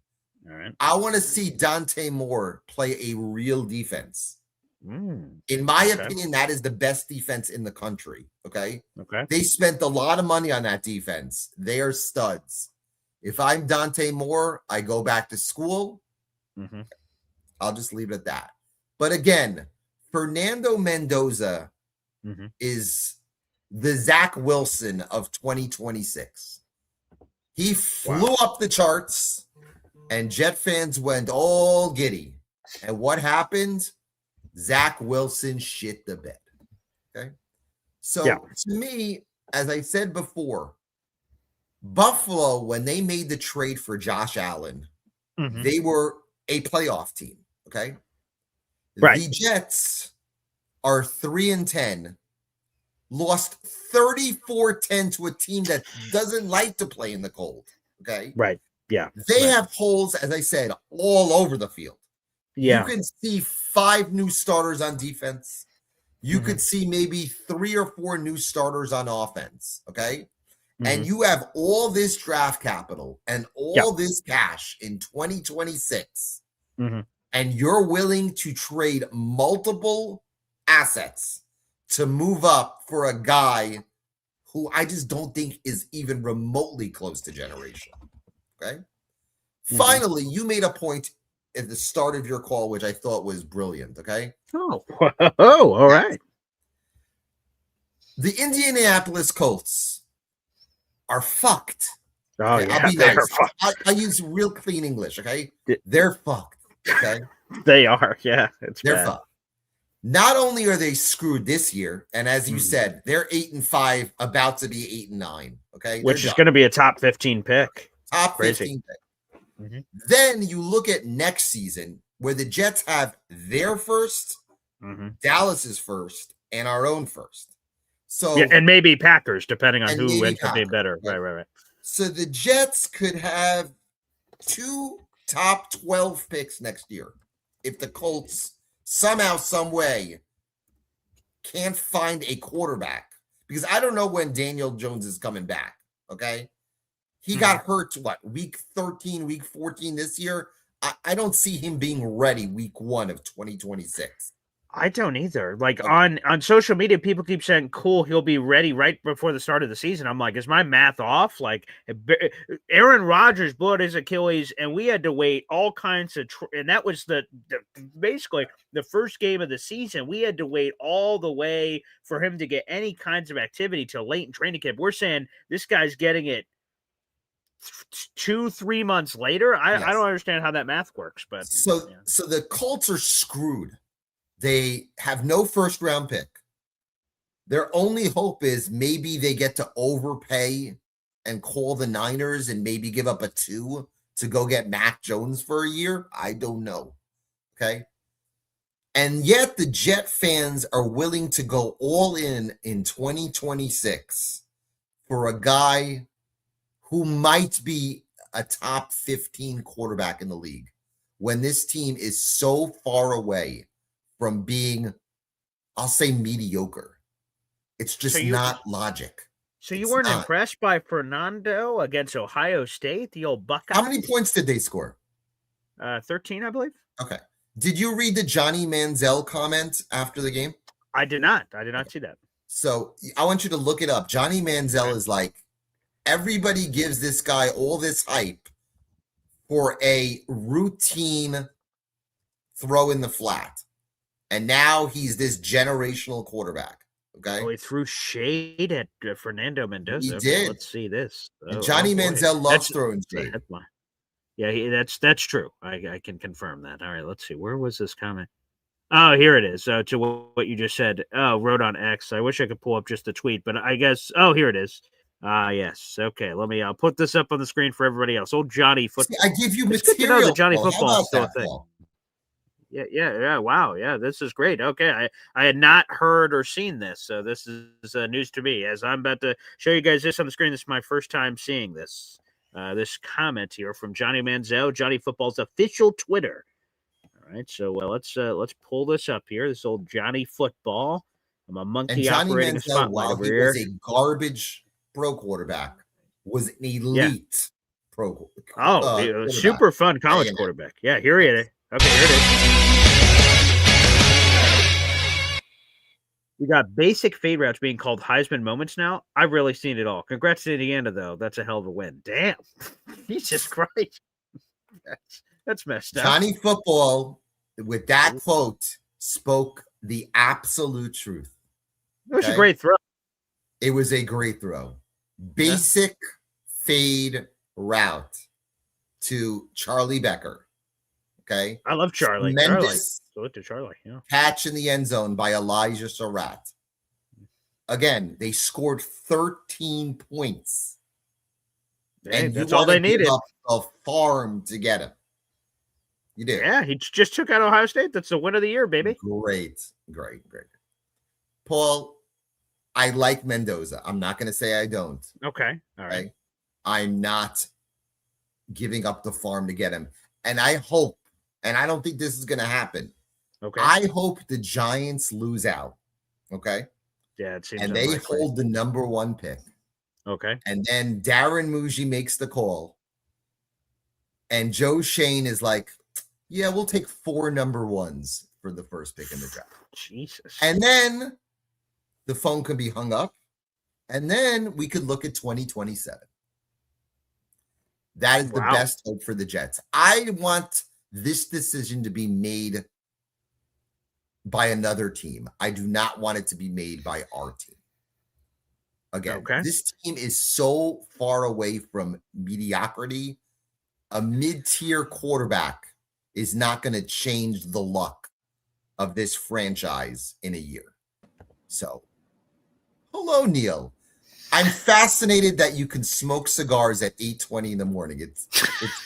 All right. I want to see Dante Moore play a real defense. In my opinion, that is the best defense in the country. Okay. They spent a lot of money on that defense. They are studs. If I'm Dante Moore, I go back to school. I'll just leave it at that. But again, Fernando Mendoza is the Zach Wilson of 2026. He flew up the charts, and Jet fans went all giddy. And what happened? Zach Wilson shit the bed. Okay. So to me, as I said before, Buffalo, when they made the trade for Josh Allen, they were a playoff team. Okay. The Jets are 3-10, lost 34-10 to a team that doesn't like to play in the cold. Okay. Right. Yeah. They have holes, as I said, all over the field. You can see 5 new starters on defense. You could see maybe 3 or 4 new starters on offense. Okay. And you have all this draft capital and all this cash in 2026. And you're willing to trade multiple assets to move up for a guy who I just don't think is even remotely close to generational. Okay. Finally, you made a point at the start of your call, which I thought was brilliant. Okay. Oh, all right. The Indianapolis Colts are fucked. Oh, okay? yeah. I'll be nice. I use real clean English. Okay. They're fucked. Okay. They are. Yeah. They're fucked. Not only are they screwed this year, and as you said, they're 8-5, about to be 8-9. Okay. Which is going to be a top 15 pick. Top 15 pick. Then you look at next season where the Jets have their first, Dallas's first, and our own first. So and maybe Packers, depending on who ends up being better. Right. So the Jets could have 2 top 12 picks next year if the Colts somehow, some way can't find a quarterback. Because I don't know when Daniel Jones is coming back. Okay. He got hurt, week 13, week 14 this year? I don't see him being ready week 1 of 2026. I don't either. Like on social media, people keep saying, cool, he'll be ready right before the start of the season. I'm like, is my math off? Like Aaron Rodgers blew out his Achilles and we had to wait all kinds of, and that was basically the first game of the season. We had to wait all the way for him to get any kinds of activity till late in training camp. We're saying this guy's getting it 2-3 months later. I don't understand how that math works, but so the Colts are screwed. They have no first round pick. Their only hope is maybe they get to overpay and call the Niners and maybe give up a 2 to go get Mac Jones for a year. I don't know. Okay. And yet the Jet fans are willing to go all in 2026 for a guy who might be a top 15 quarterback in the league when this team is so far away from being, I'll say, mediocre. It's just not logic. So you weren't impressed by Fernando against Ohio State, the old Buckeyes? How many points did they score? 13, I believe. Okay. Did you read the Johnny Manziel comment after the game? I did not. I did not see that. So I want you to look it up. Johnny Manziel is like, everybody gives this guy all this hype for a routine throw in the flat. And now he's this generational quarterback. Okay. Oh, he threw shade at Fernando Mendoza. He Okay, did. let's see this. And Johnny boy. Manziel loves That's throwing the shade. headline. Yeah, that's true. I can confirm that. All right, let's see. Where was this comment? Oh, here it is. To what you just said. Oh, wrote on X. I wish I could pull up just the tweet, but I guess. Oh, here it is. Yes. Okay. I'll put this up on the screen for everybody else. Old Johnny Football. See, I give you It's material. good to know that Johnny Paul. Football is still a thing. Paul? Yeah. Wow. Yeah, this is great. Okay, I had not heard or seen this, so this is news to me. As I'm about to show you guys this on the screen, this is my first time seeing this. This comment here from Johnny Manziel, Johnny Football's official Twitter. All right, so let's pull this up here. This old Johnny Football. I'm a monkey And Johnny operating Manziel, a spotlight while over he here. was a garbage pro quarterback, was an elite pro. Super fun college quarterback. Yeah, here it is. Okay, here it is. We got basic fade routes being called Heisman moments now. I've really seen it all. Congrats to Indiana, though. That's a hell of a win. Damn. Jesus Christ. That's messed up. Johnny Football, with that quote, spoke the absolute truth. It was a great throw. It was a great throw. Basic fade route to Charlie Becker. Okay. I love Charlie. Tremendous Salute to Charlie. Yeah. catch in the end zone by Elijah Surratt. Again, they scored 13 points. Hey, and that's all they needed. A farm to get him. You did. Yeah, he just took out Ohio State. That's the win of the year, baby. Great. Paul, I like Mendoza. I'm not going to say I don't. Okay. All right. Okay? I'm not giving up the farm to get him. And I hope, and I don't think this is going to happen. Okay. I hope the Giants lose out. Okay. Yeah, it seems and they unlikely. hold the number 1 pick. Okay. And then Darren Muji makes the call. And Joe Shane is like, yeah, we'll take 4 number 1s for the first pick in the draft. Jesus. And then the phone could be hung up. And then we could look at 2027. That is the best hope for the Jets. I want this decision to be made by another team. I do not want it to be made by our team. Again, this team is so far away from mediocrity. A mid-tier quarterback is not going to change the luck of this franchise in a year. So, hello, Neil. I'm fascinated that you can smoke cigars at 8:20 in the morning.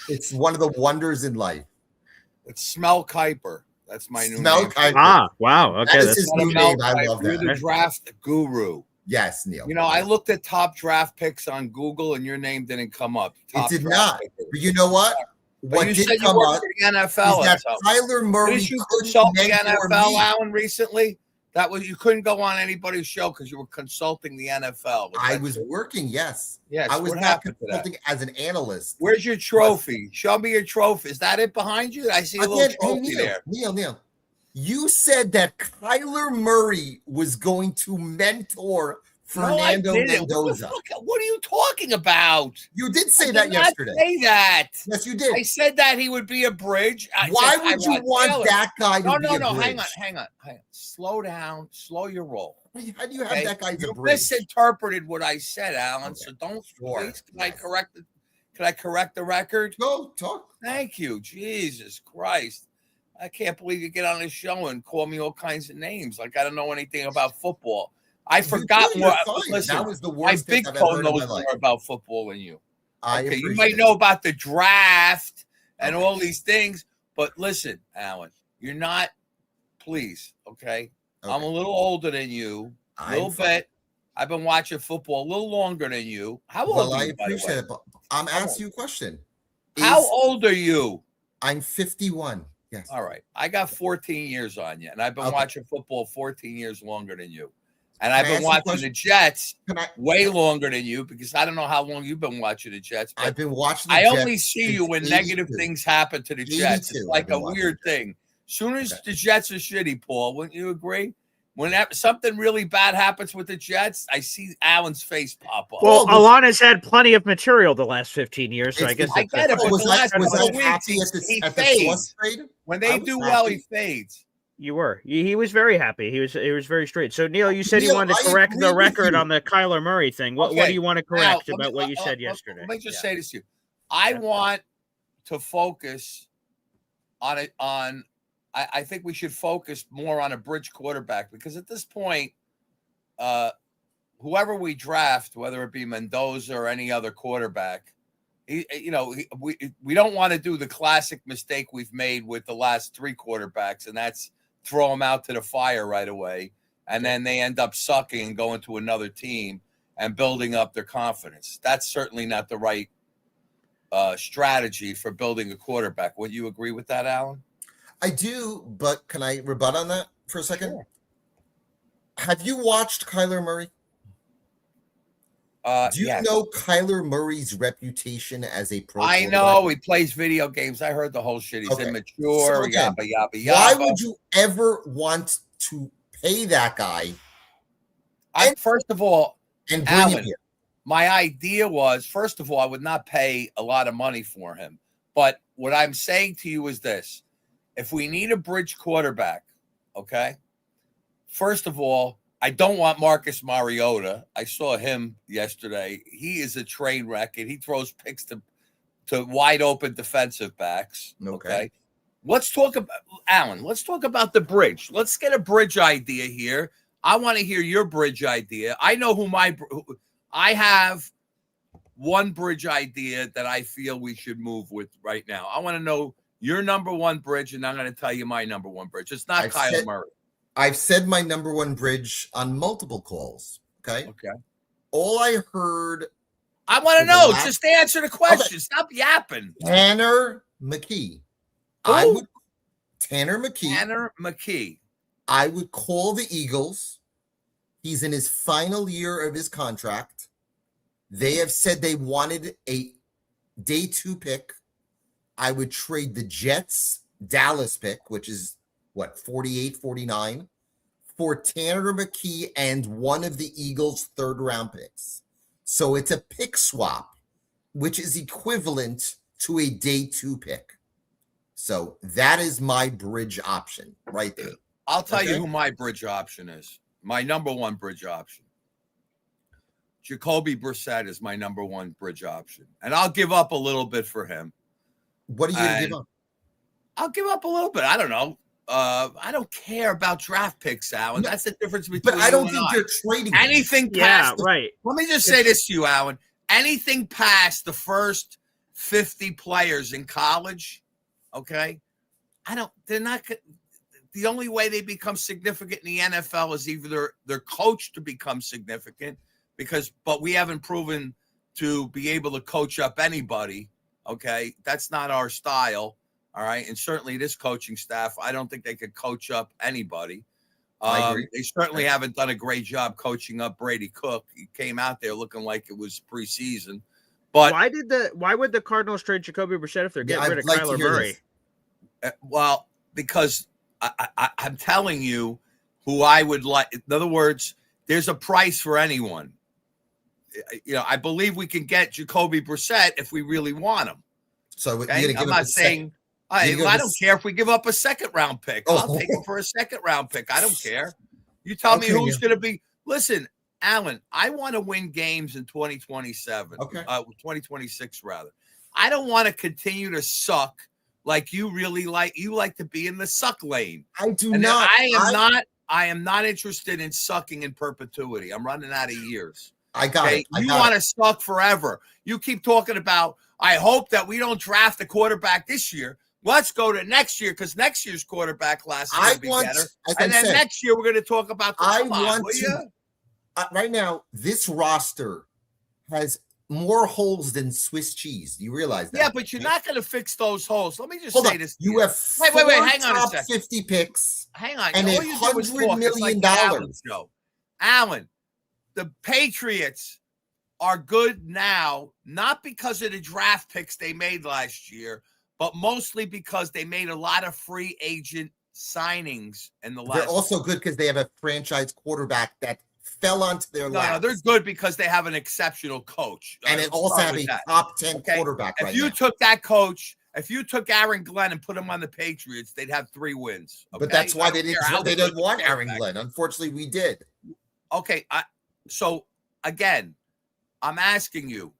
It's one of the wonders in life. It's Smell Kuiper. That's my new Smell name. Kuiper. Ah, wow. Okay, that's his new name. I love You're that. the draft guru. Yes, Neil. You know, I looked at top draft picks on Google, and your name didn't come up. It did not. But you know what? What What did did come come up up for the NFL is that or something. Kyler Murray Didn't you couldn't consult the mentor NFL, me. Alan, recently? That was you couldn't go on anybody's show because you were consulting the NFL. I was working, yes. Yes. I was what not happened to that? consulting as an analyst. Where's your trophy? Show me your trophy. Is that it behind you? I see a little Again, trophy there. Neil, you said that Kyler Murray was going to mentor Fernando Mendoza. What are you talking about? You did say I that did not yesterday. say that. Yes, you did. I said that he would be a bridge. Why would you want that guy to be a bridge? Hang on. Slow down. Slow your roll. How do you have that guy as a You bridge? misinterpreted what I said, Alan. So don't. Please, can I correct it? Can I correct the record? Go talk. Thank you. Jesus Christ. I can't believe you get on this show and call me all kinds of names. Like I don't know anything about football. I forgot did, more. you're fine. Listen, That was the my worst big pick I've toe ever heard in knows my life. more about football than you. I Okay, you appreciate might it. know about the draft and all these things, but listen, Alan, you're not. Please, okay? I'm a little older than you, a little bit. I've been watching football a little longer than you. How old Well, are I you? by the way? appreciate it, but I'm asking you a question. How old are you? I'm 51. Yes. All right. I got 14 years on you, and I've been watching football 14 years longer than you. And I've been watching the Jets way longer than you because I don't know how long you've been watching the Jets. But I've been watching the I Jets only see you since when negative 82. things happen to the Jets. It's 82, like I've been a watching weird thing. Soon as the Jets are shitty, Paul, wouldn't you agree? When something really bad happens with the Jets, I see Alan's face pop up. Well, Alana's had plenty of material the last 15 years, so I guess I get it. But was the I last couple of happy weeks, at he the fades. Plus trade? When I they was do well, he happy. fades. You were. He was very happy. He was very straight. So Neil, you said you Neil, wanted to I correct agree the with record you. on the Kyler Murray thing. What do you want to Now, correct about what you said yesterday? Let me just say this to you. I want to focus on it. I think we should focus more on a bridge quarterback, because at this point, whoever we draft, whether it be Mendoza or any other quarterback, we don't want to do the classic mistake we've made with the last 3 quarterbacks, and that's throw them out to the fire right away, and then they end up sucking and going to another team and building up their confidence. That's certainly not the right strategy for building a quarterback. Would you agree with that, Alan? I do, but can I rebut on that for a second? Sure. Have you watched Kyler Murray? Do you know Kyler Murray's reputation as a pro? I know he plays video games. I heard the whole shit. He's immature. So yabba yabba yabba. Why would you ever want to pay that guy? First of all, and bring him here. My idea was, first of all, I would not pay a lot of money for him. But what I'm saying to you is this: if we need a bridge quarterback, okay, first of all, I don't want Marcus Mariota. I saw him yesterday. He is a train wreck, and he throws picks to wide open defensive backs. Okay. Let's talk about Alan. Let's talk about the bridge. Let's get a bridge idea here. I want to hear your bridge idea. I know I have one bridge idea that I feel we should move with right now. I want to know your number one bridge, and I'm going to tell you my number one bridge. It's not Kyle Murray. I've said my number one bridge on multiple calls. Okay. All I heard. I want to know. Just answer the question. Stop yapping. Tanner McKee. Tanner McKee. I would call the Eagles. He's in his final year of his contract. They have said they wanted a day 2 pick. I would trade the Jets Dallas pick, which is 48, 49, for Tanner McKee and one of the Eagles' 3rd round picks. So it's a pick swap, which is equivalent to a day 2 pick. So that is my bridge option right there. I'll tell you who my bridge option is. My number one bridge option. Jacoby Brissett is my number one bridge option. And I'll give up a little bit for him. What are you going to give up? I'll give up a little bit. I don't know. I don't care about draft picks, Alan. That's the difference between. But I don't think they're trading anything past. Right. Let me just say this to you, Alan. Anything past the first 50 players in college, okay? They're not. The only way they become significant in the NFL is either they're coached to become significant, but we haven't proven to be able to coach up anybody. Okay, that's not our style. All right. And certainly this coaching staff, I don't think they could coach up anybody. I agree. They certainly haven't done a great job coaching up Brady Cook. He came out there looking like it was preseason. But why would the Cardinals trade Jacoby Brissett if they're getting rid of Kyler Murray? Well, because I'm telling you who I would like. In other words, there's a price for anyone. I believe we can get Jacoby Brissett if we really want him. So I'm not saying. I don't care if we give up a 2nd round pick. I'll take him for a 2nd round pick. I don't care. You tell me who's going to be. Listen, Alan, I want to win games in 2027. 2026 rather. I don't want to continue to suck like you really like. You like to be in the suck lane. I do not. I am not interested in sucking in perpetuity. I'm running out of years. I got it. You want to suck forever. You keep talking about, I hope that we don't draft a quarterback this year. Let's go to next year, because next year's quarterback class is going to be better. And then next year, we're going to talk about right now, this roster has more holes than Swiss cheese. Do you realize that? Yeah, but you're not going to fix those holes. Let me just say this. You have wait, hang on a second. 50 picks. Hang on. And $100 million. Alan, the Patriots are good now, not because of the draft picks they made last year, but mostly because they made a lot of free agent signings in the last. They're also good because they have a franchise quarterback that fell onto their lap. No, they're good because they have an exceptional coach. And it also have a top 10 quarterback if you took that coach If you took Aaron Glenn and put him on the Patriots, they'd have 3 wins. Okay? But that's why they They didn't want Aaron Glenn. Unfortunately, we did. Okay. So again, I'm asking you,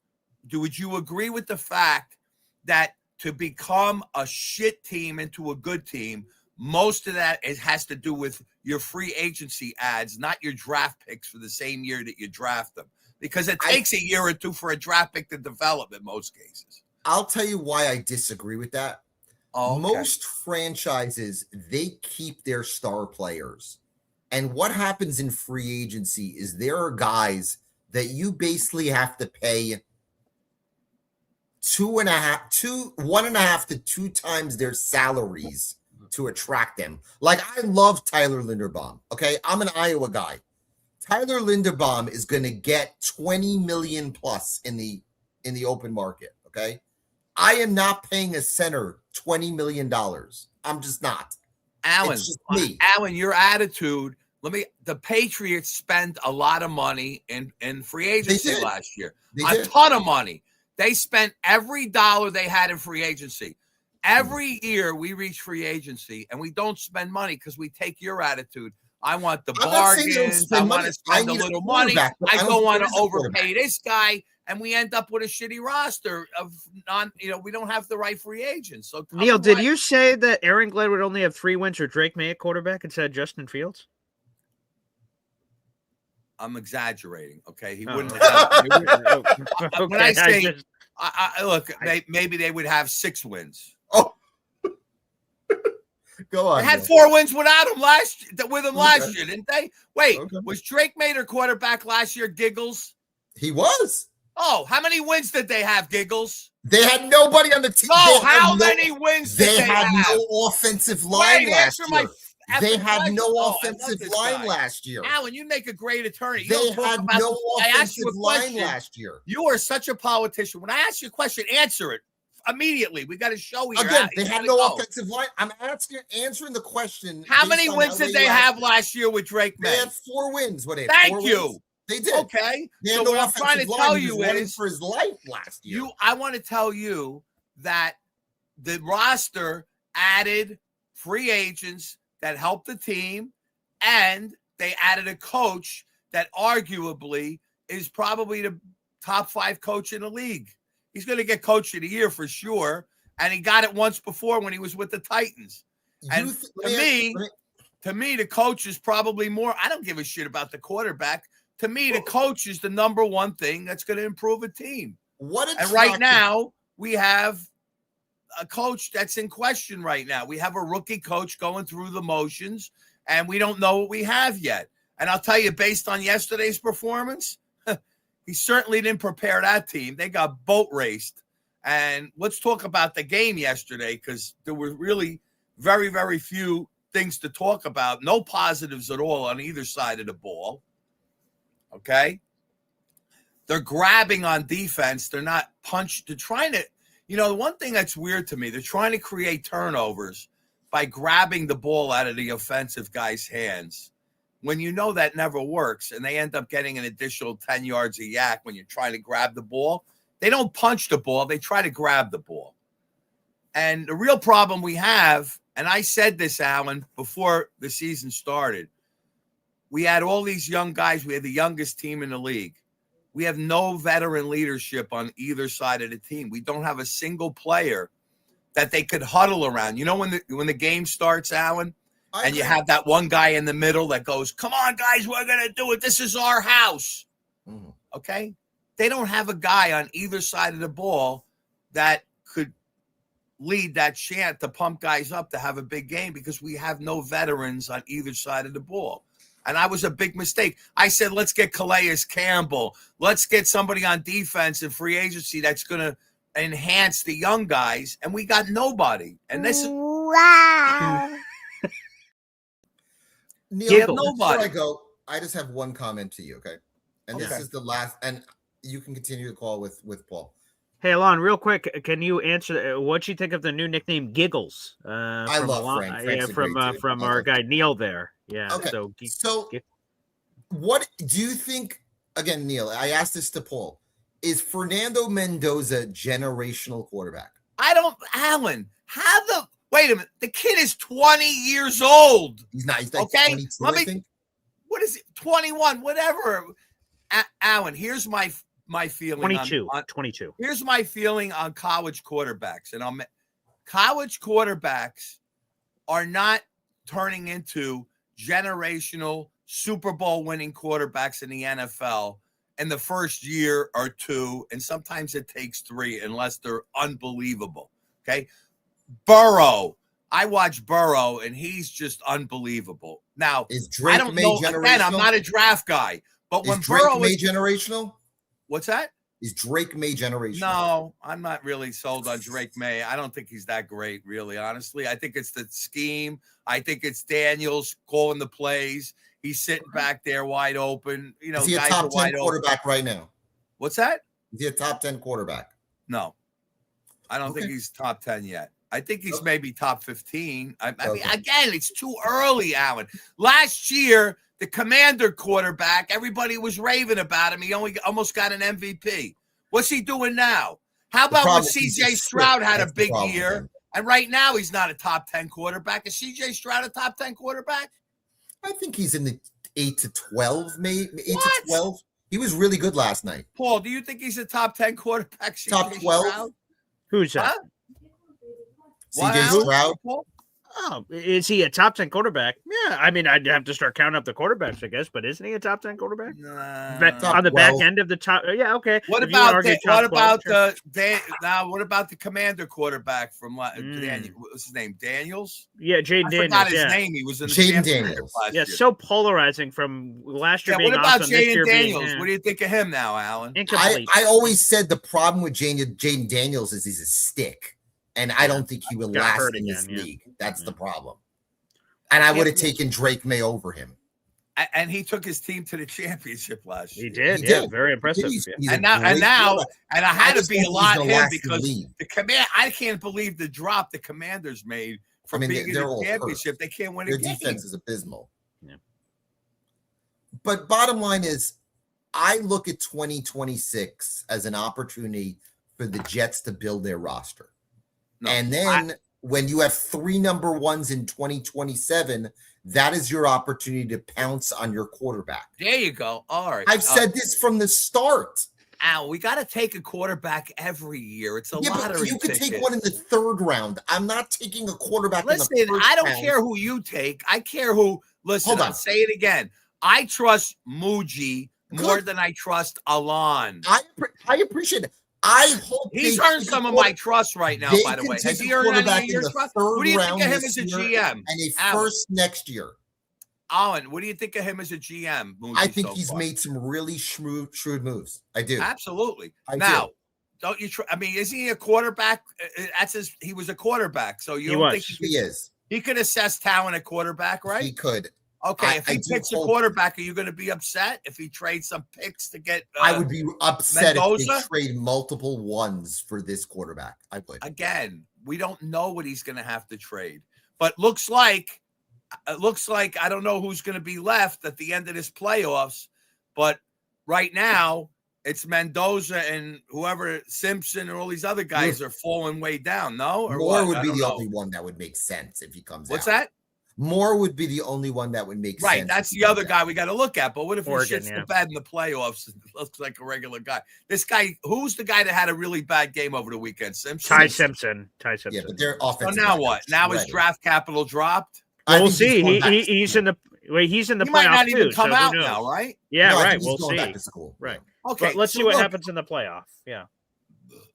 would you agree with the fact that to become a shit team into a good team, most of that has to do with your free agency ads, not your draft picks for the same year that you draft them? Because it takes a year or two for a draft pick to develop in most cases. I'll tell you why I disagree with that. Okay. Most franchises, they keep their star players. And what happens in free agency is there are guys that you basically have to pay 1.5 to 2 times their salaries to attract them. Like, I love Tyler Linderbaum. Okay. I'm an Iowa guy. Tyler Linderbaum is going to get 20 million plus in the open market. Okay. I am not paying a center $20 million. I'm just not. Alan, your attitude. The Patriots spent a lot of money in free agency last year. A ton of money. They spent every dollar they had in free agency. Every year we reach free agency and we don't spend money because we take your attitude. I want the bargains. I want to spend a little money. I don't want to overpay this guy. And we end up with a shitty roster of we don't have the right free agents. So Neil, did you say that Aaron Glenn would only have 3 wins or Drake May at quarterback instead of Justin Fields? I'm exaggerating. Okay. He wouldn't have. When I say, look, maybe they would have 6 wins. Oh, go on. They had 4 wins without him last year, didn't they? Wait, was Drake May their quarterback last year? Giggles. He was. Oh, how many wins did they have, Giggles? They had nobody on the team. No, how many wins did they have? They had no offensive line last year. They had no offensive line last year. Alan, you make a great attorney. They had no offensive line last year. You are such a politician. When I ask you a question, answer it immediately. We got a show here. Again, they had no offensive line. I'm answering the question. How many wins did they have last year with Drake May? They had 4 wins. Thank you. They did. Okay. So what I'm trying to tell you is for his life last year. I want to tell you that the roster added free agents that helped the team, and they added a coach that arguably is probably the top 5 coach in the league. He's going to get coach of the year for sure, and he got it once before when he was with the Titans. And to me, the coach is probably more. I don't give a shit about the quarterback. To me, the coach is the number one thing that's going to improve a team. And right now, we have a coach that's in question right now. We have a rookie coach going through the motions, and we don't know what we have yet. And I'll tell you, based on yesterday's performance, he certainly didn't prepare that team. They got boat raced. And let's talk about the game yesterday, because there were really very, very few things to talk about. No positives at all on either side of the ball. Okay? They're grabbing on defense. They're not punched. They're trying to, the one thing that's weird to me, they're trying to create turnovers by grabbing the ball out of the offensive guy's hands. When that never works, and they end up getting an additional 10 yards a yak when you're trying to grab the ball. They don't punch the ball. They try to grab the ball. And the real problem we have, and I said this, Alan, before the season started, we had all these young guys. We had the youngest team in the league. We have no veteran leadership on either side of the team. We don't have a single player that they could huddle around. When the game starts, Alan, and you have that one guy in the middle that goes, "Come on, guys, we're going to do it. This is our house." Mm-hmm. Okay? They don't have a guy on either side of the ball that could lead that chant to pump guys up to have a big game, because we have no veterans on either side of the ball. And that was a big mistake. I said, let's get Calais Campbell. Let's get somebody on defense and free agency that's going to enhance the young guys. And we got nobody. And this is... Wow. Neil, before I go, I just have one comment to you, okay? And this is the last, and you can continue the call with Paul. Hey, Alon, real quick, can you answer what you think of the new nickname Giggles? I love Frank. From our guy Neil there. Yeah. Okay. So what do you think? Again, Neil, I asked this to Paul. Is Fernando Mendoza generational quarterback? Alan, wait a minute. The kid is 20 years old. He's not. He's like okay. 22, Let I me. think. What is it? 21, whatever. Alan, here's my feeling. 22. Here's my feeling on college quarterbacks, and college quarterbacks are not turning into generational Super Bowl winning quarterbacks in the NFL in the first year or two, and sometimes it takes 3 unless they're unbelievable. Okay. Burrow. I watch Burrow, and he's just unbelievable. Now, is Drake I don't know. Again, I'm not a draft guy, but when Burrow is generational, what's that? Is Drake May generational? No, I'm not really sold on Drake May. I don't think he's that great, really, honestly. I think it's the scheme. I think it's Daniels calling the plays. He's sitting back there wide open. You know, is he a top 10 quarterback right now? What's that? Is he a top 10 quarterback? No, I don't think he's top 10 yet. I think he's maybe top 15. I mean, again, it's too early, Alan. Last year, the Commander quarterback, everybody was raving about him. He almost got an MVP. What's he doing now? How about when C.J. Stroud had a big year, and right now he's not a top 10 quarterback? Is C.J. Stroud a top 10 quarterback? I think he's in the 8 to 12, maybe 8 to 12. He was really good last night. Paul, do you think he's a top 10 quarterback? Top 12? Who's that? Huh? C.J. Stroud? Oh, is he a top 10 quarterback? Yeah, I mean, I'd have to start counting up the quarterbacks, I guess, but isn't he a top 10 quarterback? On the back end of the top? Yeah, okay. What about the Commander quarterback from Daniel? What's his name? Daniels? Yeah, Jaden Daniels. I forgot his name. He was in the Jaden Daniels. last year. So polarizing from last year being what about awesome, this year Daniels? being, What do you think of him now, Alan? Incomplete. I always said the problem with Jaden Daniels is he's a stick. And I don't think he will last in this league. That's the problem. And I would have taken Drake May over him. And he took his team to the championship last year. He did. Very impressive. And I had to be a lot him because the command. I can't believe the drop the Commanders made from being in the championship. Hurt. They can't win a game. Their defense is abysmal. Yeah. But bottom line is, I look at 2026 as an opportunity for the Jets to build their roster. No, and then when you have 3 number ones in 2027, that is your opportunity to pounce on your quarterback. There you go. All right. I've said this from the start. Al, we got to take a quarterback every year. It's a lottery. You could take one in the 3rd round. I'm not taking a quarterback in the 1st I don't round. care who you take. I care who. Listen, I'll say it again. I trust Muji more than I trust Alon. I appreciate it. I hope he's earned some of my trust right now, by the way. Has he earned any of your trust? What do you think of him as a GM? And a first next year. Alan, what do you think of him as a GM? I think he's made some really shrewd moves. I do. Absolutely. Don't you I mean, is he a quarterback? He was a quarterback. So you don't think he is. He could assess talent at quarterback, right? He could. Okay, if he picks a quarterback, are you going to be upset if he trades some picks to get I would be upset Mendoza? if they trade multiple ones for this quarterback. I would. Again, we don't know what he's going to have to trade. But looks like I don't know who's going to be left at the end of this playoffs. But right now, it's Mendoza and whoever, Simpson and all these other guys are falling way down, no? Or Moore would be the only one that would make sense if he comes out. What's that? Moore would be the only one that would make sense. Right, that's the other guy we got to look at. But what if he shits the bed in the playoffs and looks like a regular guy? This guy, who's the guy that had a really bad game over the weekend? Simpson? Ty Simpson. Yeah, but they're offensive. So now what? Now his draft capital dropped? Well, we'll see. He's in the playoffs might not even too, come so out now, right? Yeah, no, right. We'll see. Right. Okay. But let's see what happens in the playoff. Yeah.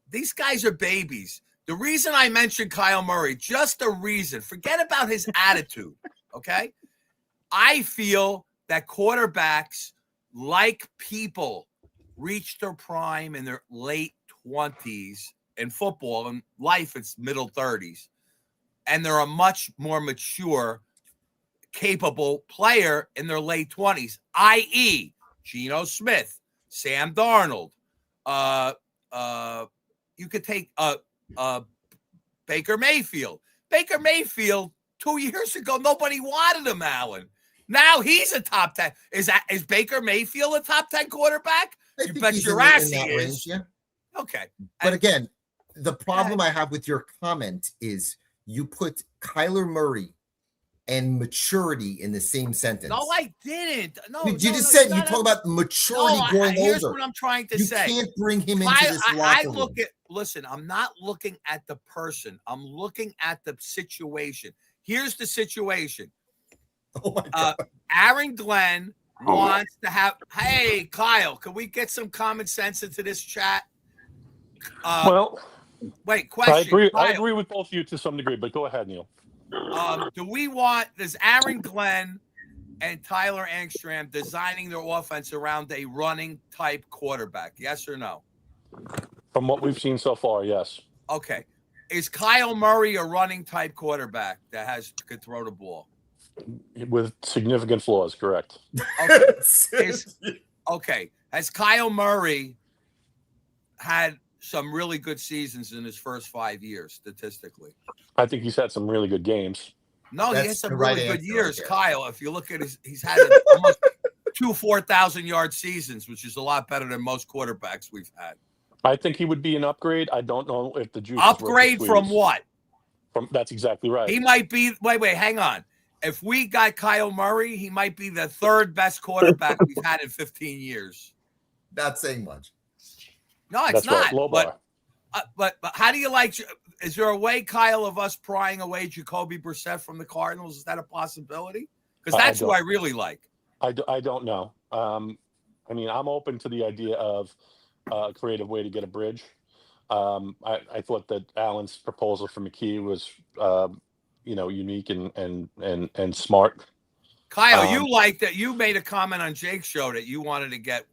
These guys are babies. The reason I mentioned Kyle Murray, just the reason, forget about his attitude. Okay. I feel that quarterbacks, like people, reach their prime in their late 20s in football. In life, it's middle 30s. And they're a much more mature, capable player in their late 20s, i.e., Geno Smith, Sam Darnold. You could take Baker Mayfield. Baker Mayfield, 2 years ago, nobody wanted him, Alan. Now he's a top 10. Is Baker Mayfield a top 10 quarterback? You bet your ass he is. Range, yeah. Okay. But again, The problem I have with your comment is you put Kyler Murray and maturity in the same sentence. No, I didn't. No, you just said you talk about maturity growing here's older. What I'm trying to you say. You can't bring him into this locker room. Listen, I'm not looking at the person. I'm looking at the situation. Here's the situation. Oh my God. Aaron Glenn wants to have. Hey, Kyle, can we get some common sense into this chat? Wait. Question. I agree with both of you to some degree, but go ahead, Neil. Does Aaron Glenn and Tyler Angstrom designing their offense around a running type quarterback? Yes or no? From what we've seen so far, yes. Okay. Is Kyle Murray a running type quarterback that could throw the ball? With significant flaws, correct. Okay. Has Kyle Murray had some really good seasons in his first 5 years, statistically? I think he's had some really good games. No, he has some really good years, Kyle. If you look at he's had almost 2 4,000-yard seasons, which is a lot better than most quarterbacks we've had. I think he would be an upgrade. I don't know if the juice upgrade from what? That's exactly right. He might be. Wait, hang on. If we got Kyle Murray, he might be the third best quarterback we've had in 15 years. Not saying much. No, it's not. Right. Low bar. But how do you like? Is there a way, Kyle, of us prying away Jacoby Brissett from the Cardinals? Is that a possibility? Because that's who I really like. I don't know. I mean, I'm open to the idea of a creative way to get a bridge. I thought that Allen's proposal for McKee was, unique and smart. Kyle, you like that? You made a comment on Jake's show that you wanted to get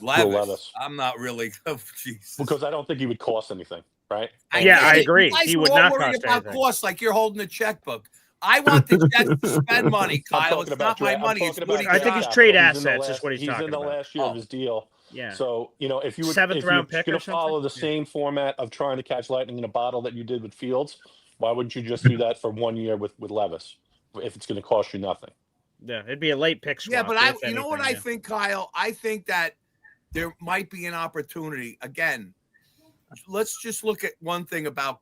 Levis. I'm not really. Oh, Jesus. Because I don't think he would cost anything, right? I agree. He would not cost anything. Cost like you're holding a checkbook. I want the Jets to spend money, Kyle. It's not my money. It's I think he's trade assets is what he's talking about. He's in the last year of his deal. Yeah. So, if you would, seventh round pick, going to follow the same format of trying to catch lightning in a bottle that you did with Fields, why wouldn't you just do that for 1 year with Levis if it's going to cost you nothing? Yeah, it'd be a late pick swap. Yeah, but you know what I think, Kyle? I think that there might be an opportunity. Again, let's just look at one thing about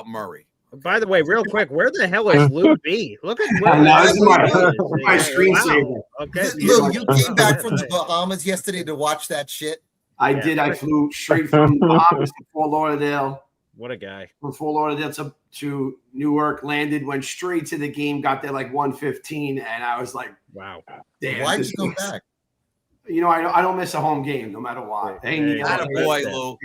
Murray. By the way, real quick, where the hell is Lou B? Look at where my screensaver. Okay, Lou, you came back from the Bahamas yesterday to watch that shit. I did. I flew straight from Bahamas to Fort Lauderdale. What a guy! From Fort Lauderdale to Newark, landed, went straight to the game, got there like 1:15, and I was like, "Wow, damn!" Why'd you go back? I don't miss a home game no matter what. Not a boy, Lou.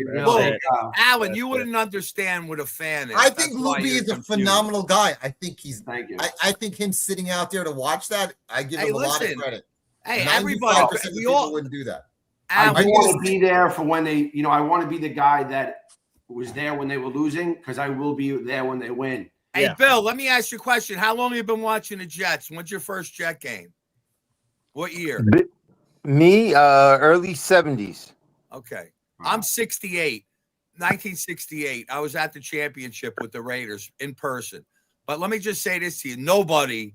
Alan, you wouldn't understand what a fan is. I think Lou B is a phenomenal guy. I think he's. Thank you. I think him sitting out there to watch that, I give him a lot of credit. Hey, everybody, we all wouldn't do that. I want to be there for when they. I want to be the guy that was there when they were losing because I will be there when they win. Hey, Bill, let me ask you a question. How long have you been watching the Jets? When's your first Jet game? What year? Me, early 70s. Okay. I'm 68, 1968. I was at the championship with the Raiders in person. But let me just say this to you. Nobody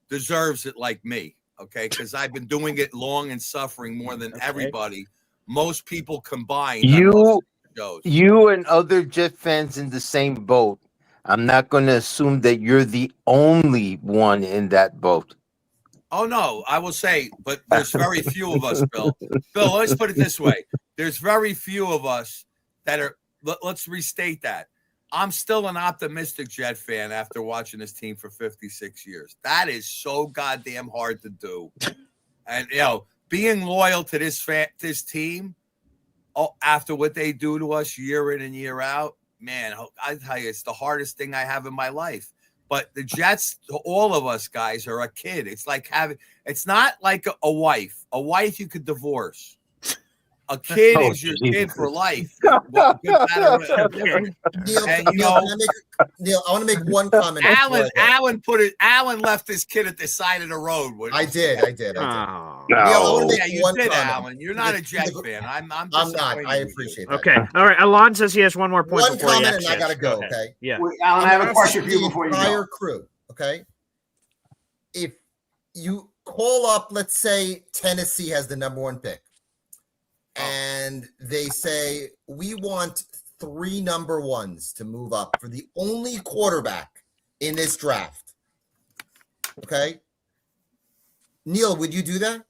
deserves it like me, okay? Because I've been doing it long and suffering more than everybody. Most people combined. You and other Jet fans in the same boat. I'm not going to assume that you're the only one in that boat. Oh, no, I will say, but there's very few of us, Bill. Bill, let's put it this way. There's very few of us that are, let's restate that. I'm still an optimistic Jet fan after watching this team for 56 years. That is so goddamn hard to do. And, being loyal to this team after what they do to us year in and year out, man, I tell you, it's the hardest thing I have in my life. But the Jets, all of us guys, are a kid. It's like it's not like a wife. A wife you could divorce. A kid is your kid for life. Neil, I want to make one comment. Alan left his kid at the side of the road. I did. No. You did, Alan. You're not a Jet fan. I'm not. I appreciate that. Okay. All right. Alon says he has one more point. One comment, and I gotta go. Okay. Yeah. Alan, I have a question for you before you go. Entire crew. Okay. If you call up, let's say Tennessee has the number 1 pick. and they say, we want 3 number ones to move up for the only quarterback in this draft. Okay. Neil, would you do that?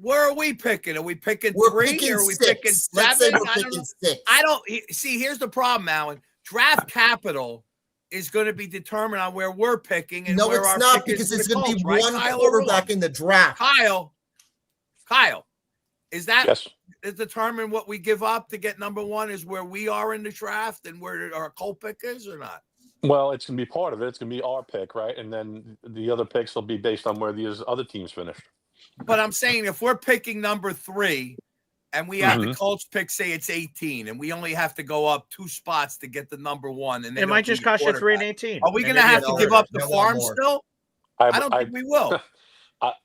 Where are we picking? Are we picking We're 3 picking or are we 6. picking 7? Let's say we're I don't picking know. 6. I don't see. Here's the problem, Alan. Draft capital is going to be determined on where we're picking and No, where it's our not, pick is because for it's the going to be Colts, one right, Kyle, quarterback in the draft. Kyle, is that Yes. is determine what we give up to get number 1 is where we are in the draft and where our Colt pick is or not? Well, it's going to be part of it. It's going to be our pick, right? And then the other picks will be based on where these other teams finished. But I'm saying if we're picking number 3 and we have the Colts pick, say it's 18, and we only have to go up 2 spots to get the number 1, and it might just cost you 3 and 18. Are we going to have to give up the farm still? I don't think we will.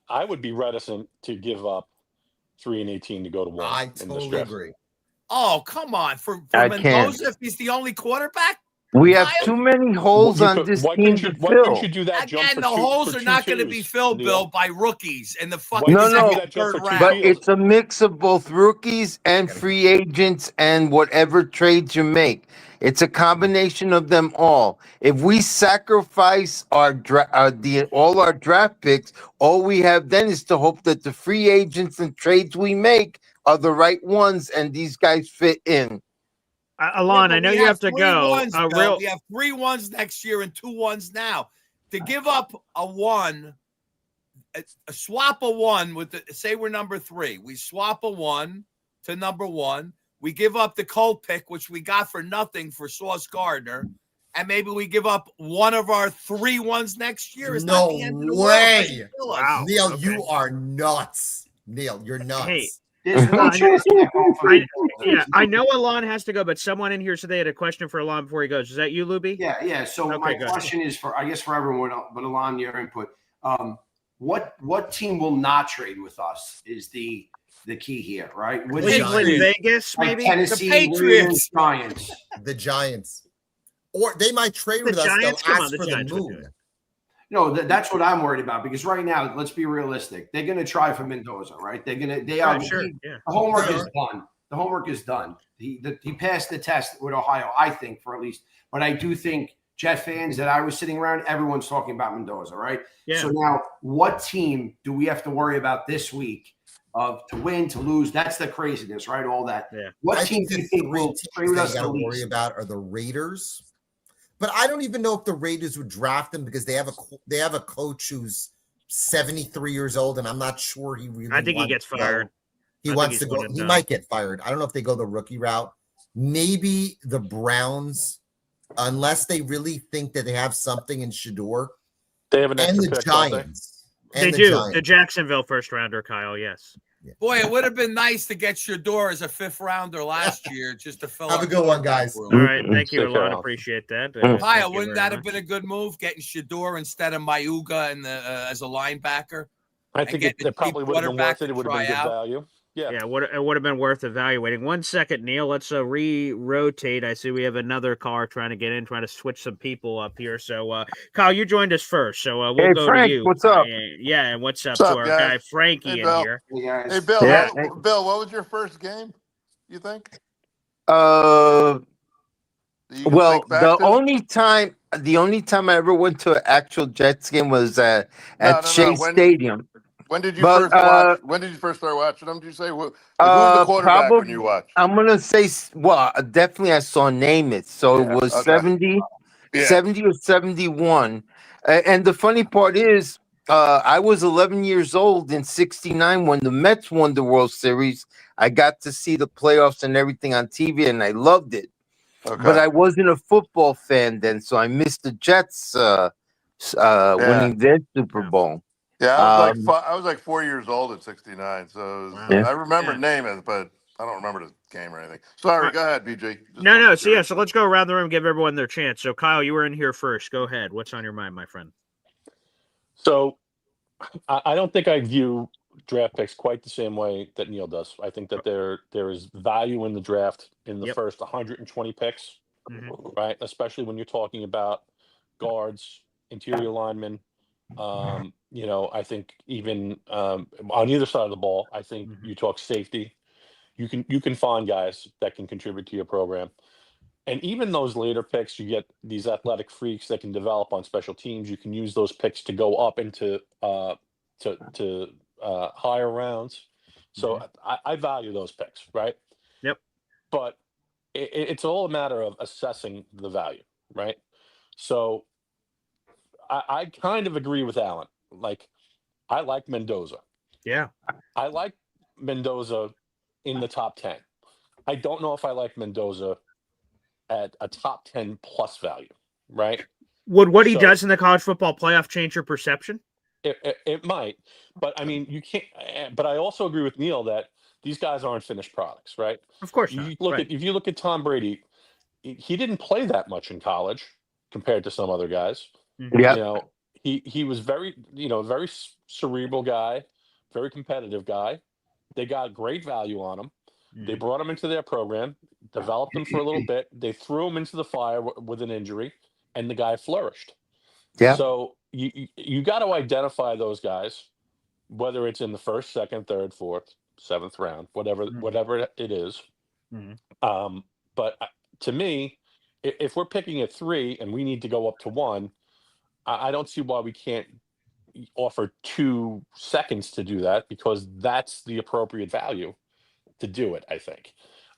I would be reticent to give up 3 and 18 to go to 1. I totally agree. Oh, come on. For I Mendoza, can't. if he's the only quarterback? We have too many holes on this team to Why couldn't fill. you do that jump Again, for the two, holes for are two not going to be twos, filled, Neil? Bill, by rookies in the fucking No, no, second, third round. but it's a mix of both rookies and free agents and whatever trades you make. It's a combination of them all. If we sacrifice our all our draft picks, all we have then is to hope that the free agents and trades we make are the right ones and these guys fit in. Alon, I know you have to go. We have 3 1s next year and 2 1s now. To give up a 1, swap a 1 with say we're number 3. We swap a 1 to number 1. We give up the Colt pick, which we got for nothing for Sauce Gardner, and maybe we give up one of our 3 1s next year. Is no not the end of the way. world. Wow. Neil, Okay. you are nuts. Neil, you're nuts. Hey, There's no chance. I know Alon has to go, but someone in here said they had a question for Alon before he goes. Is that you, Luby? Yeah. So Okay, my good. question is for everyone, but Alon, your input. What team will not trade with us is the key here, right? Which Cleveland, is Vegas, like maybe? Tennessee, The Patriots. Ravens, Giants. The Giants. Or they might trade The with us. Giants? They'll Come on, ask the for the Giants would do moon. it. No, that's what I'm worried about, because right now, let's be realistic. They're going to try for Mendoza, right? They are. Sure. The Yeah. homework is done. The homework is done. He passed the test with Ohio, I think, for at least. But I do think Jet fans that I was sitting around, everyone's talking about Mendoza, right? Yeah. So now, what team do we have to worry about this week to win, to lose? That's the craziness, right? All that. Yeah. What I team think do the you think 3 will trade with teams us they the got to worry least? about are the Raiders. But I don't even know if the Raiders would draft him, because they have a coach who's 73 years old, and I'm not sure he really. I think he gets fired. He wants to go. He might get fired. I don't know if they go the rookie route. Maybe the Browns, unless they really think that they have something in Shador. They have an and extra the pick, don't they? Giants. They do. The Jacksonville first rounder, Kyle. Yes. Boy, it would have been nice to get Shador as a 5th rounder last year just to fill. Have a good one, guys. All right, thank you, Take care, Alon. Al. Appreciate that. Kyle, Thank you wouldn't very that have much. been a good move, getting Shador instead of Mayuga as a linebacker? I think it probably would have been worth it. It would have been good value. Yeah. Yeah, it would have been worth evaluating. 1 second, Neil. Let's re-rotate. I see we have another car trying to get in, trying to switch some people up here. So, Kyle, you joined us first, so we'll go Frank, to you. what's up? Yeah, and what's up What's to up, our guys? guy Frankie Hey, in Bill. here? Hey, guys. Hey, Bill. Yeah. Bill, what was your first game? You think? Well, that you can think back the to? only time I ever went to an actual Jets game was at Shea Stadium. When did you But, first watch? When did you first start watching them? Did you say who's the quarterback when you watched? I'm gonna say, definitely I saw Namath. So it was 70 or 71. And the funny part is, I was 11 years old in '69 when the Mets won the World Series. I got to see the playoffs and everything on TV, and I loved it. Okay. But I wasn't a football fan then, so I missed the Jets winning their Super Bowl. Yeah, I was like 4 years old at '69, so I remember Namath, but I don't remember the game or anything. Sorry, go ahead, BJ. No. So let's go around the room, give everyone their chance. So, Kyle, you were in here first. Go ahead. What's on your mind, my friend? So, I don't think I view draft picks quite the same way that Neil does. I think that there is value in the draft in the first 120 picks, right? Especially when you're talking about guards, interior linemen. I think even on either side of the ball, I think you talk safety. you can find guys that can contribute to your program. And even those later picks, you get these athletic freaks that can develop on special teams. You can use those picks to go up into higher rounds. So I value those picks, right? Yep. But it's all a matter of assessing the value, right? So I kind of agree with Alan. Like, I like Mendoza. Yeah. I like Mendoza in the top 10. I don't know if I like Mendoza at a top 10 plus value, right? Would what he does in the college football playoff change your perception? It might, but I mean, you can't. But I also agree with Neil that these guys aren't finished products, right? Of course not. If you look at Tom Brady, he didn't play that much in college compared to some other guys. Yeah. You know, he was very cerebral guy, very competitive guy. They got great value on him. They brought him into their program, developed him for a little bit. They threw him into the fire with an injury, and the guy flourished. Yeah. So you got to identify those guys, whether it's in the first, second, third, fourth, seventh round, whatever it is. But to me, if we're picking at 3 and we need to go up to 1, I don't see why we can't offer 2 seconds to do that, because that's the appropriate value to do it. I think.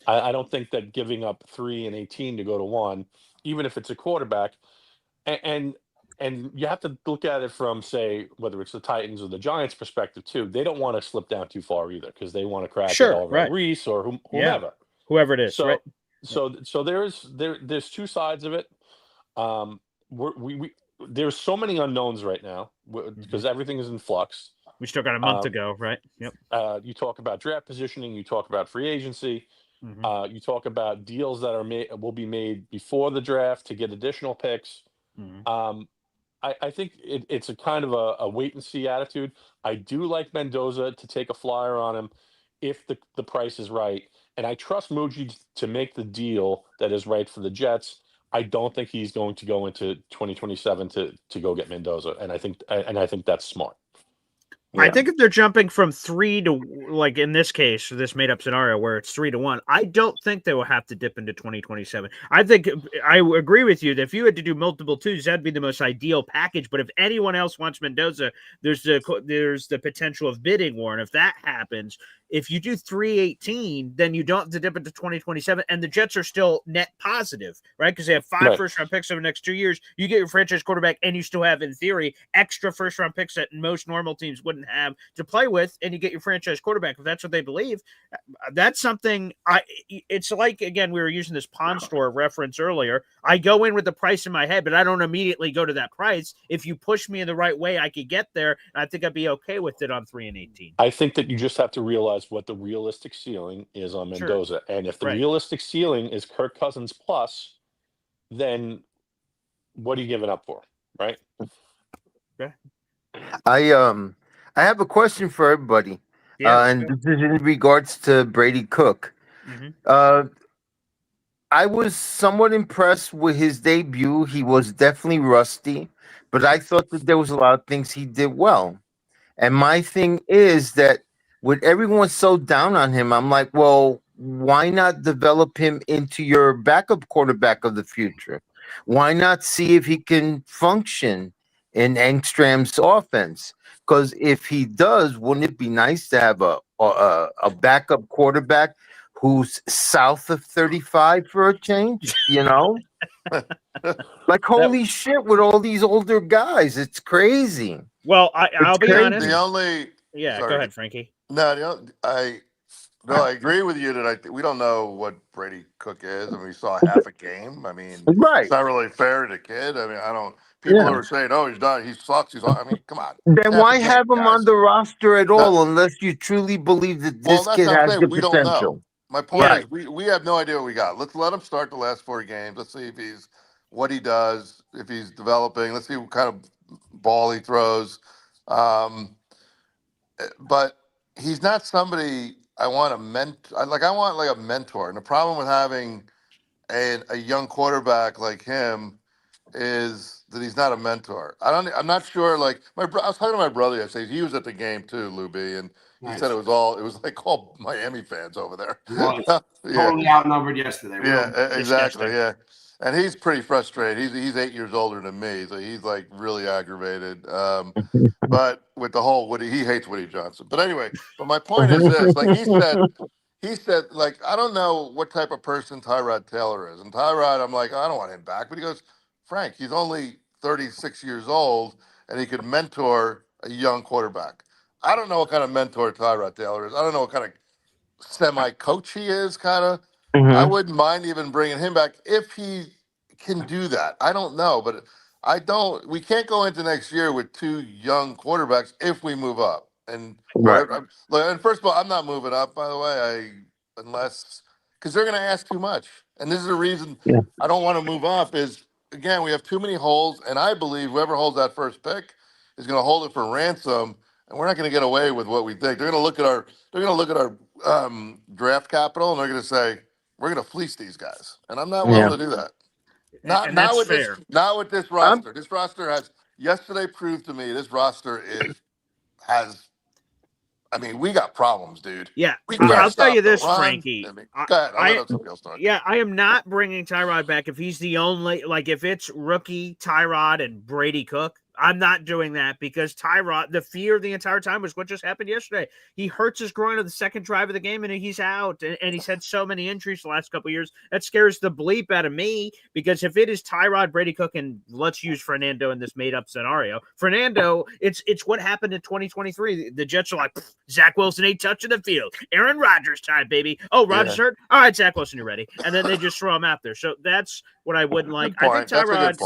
I don't think that giving up 3 and 18 to go to 1, even if it's a quarterback, and you have to look at it from, say, whether it's the Titans or the Giants' perspective too. They don't want to slip down too far either, because they want to crack it all right. Reese or whomever, whoever it is. So, right? So there's 2 sides of it. There's so many unknowns right now because everything is in flux. We still got a month to go, right? Yep. You talk about draft positioning. You talk about free agency. You talk about deals that will be made before the draft to get additional picks. I think it's a kind of a wait and see attitude. I do like Mendoza to take a flyer on him if the price is right, and I trust Muji to make the deal that is right for the Jets. I don't think he's going to go into 2027 to go get Mendoza, and I think that's smart. Yeah. I think if they're jumping from 3 to, like in this case, this made up scenario where it's 3 to 1, I don't think they will have to dip into 2027. I think I agree with you that if you had to do multiple 2s, that'd be the most ideal package. But if anyone else wants Mendoza, there's the potential of bidding war. And if that happens, if you do 318, then you don't have to dip into 2027, and the Jets are still net positive, right? Because they have 5 first-round picks over the next 2 years. You get your franchise quarterback, and you still have, in theory, extra first-round picks that most normal teams wouldn't have to play with, and you get your franchise quarterback. If that's what they believe, that's something. It's like, again, we were using this pawn store reference earlier. I go in with the price in my head, but I don't immediately go to that price. If you push me in the right way, I could get there, and I think I'd be okay with it on 3 and 18. I think that you just have to realize what the realistic ceiling is on Mendoza. Sure. And if the realistic ceiling is Kirk Cousins plus, then what are you giving up for? Right. Okay. I have a question for everybody. And this is in regards to Brady Cook. I was somewhat impressed with his debut. He was definitely rusty, but I thought that there was a lot of things he did well. And my thing is that with everyone so down on him, I'm like, well, why not develop him into your backup quarterback of the future? Why not see if he can function in Engstrom's offense? Because if he does, wouldn't it be nice to have a backup quarterback who's south of 35 for a change? You know, like holy shit, with all these older guys, it's crazy. Well, I'll be honest. The only go ahead, Frankie. No, I agree with you that we don't know what Brady Cook is. I mean, we saw half a game. I mean, it's not really fair to the kid. I mean, I don't. People are saying, "Oh, he's done. He sucks." I mean, come on. Then why have him on the roster at all unless you truly believe that this kid has the we potential? Don't know. My point is, we have no idea what we got. Let's let him start the last 4 games. Let's see if he's what he does, if he's developing. Let's see what kind of ball he throws. But he's not somebody I want to mentor. I want like a mentor. And the problem with having a young quarterback like him is that he's not a mentor. I'm not sure. Like I was talking to my brother yesterday. He was at the game too, Luby, and He said it was like all Miami fans over there. Totally outnumbered yesterday. Exactly. Yeah. And he's pretty frustrated. He's 8 years older than me, so he's like really aggravated. But with the whole he hates Woody Johnson. But anyway, but my point is this: like he said, like I don't know what type of person Tyrod Taylor is, and Tyrod, I'm like, I don't want him back. But he goes, Frank, he's only 36 years old, and he could mentor a young quarterback. I don't know what kind of mentor Tyrod Taylor is. I don't know what kind of semi-coach he is, kind of. I wouldn't mind even bringing him back if he can do that. I don't know, but we can't go into next year with 2 young quarterbacks if we move up. And and first of all, I'm not moving up, by the way, because they're going to ask too much. And this is the reason I don't want to move up is, again, we have too many holes, and I believe whoever holds that first pick is going to hold it for ransom, and we're not going to get away with what we think. They're going to look at our draft capital, and they're going to say, we're going to fleece these guys, and I'm not willing to do that. Not with this roster. This roster has yesterday proved to me this roster has. I mean, we got problems, dude. Yeah, I'll tell you this, Frankie. Go ahead. I'll let somebody else talk. Yeah, I am not bringing Tyrod back if he's the only. Like, if it's rookie Tyrod and Brady Cook, I'm not doing that because Tyrod, the fear the entire time was what just happened yesterday. He hurts his groin on the second drive of the game and he's out. And he's had so many injuries the last couple of years. That scares the bleep out of me because if it is Tyrod, Brady Cook, and let's use Fernando in this made-up scenario. Fernando, it's what happened in 2023. The Jets are like, Zach Wilson ain't touching the field. Aaron Rodgers time, baby. Oh, Rodgers hurt? All right, Zach Wilson, you're ready. And then they just throw him out there. So that's what I wouldn't like. I think Tyrod,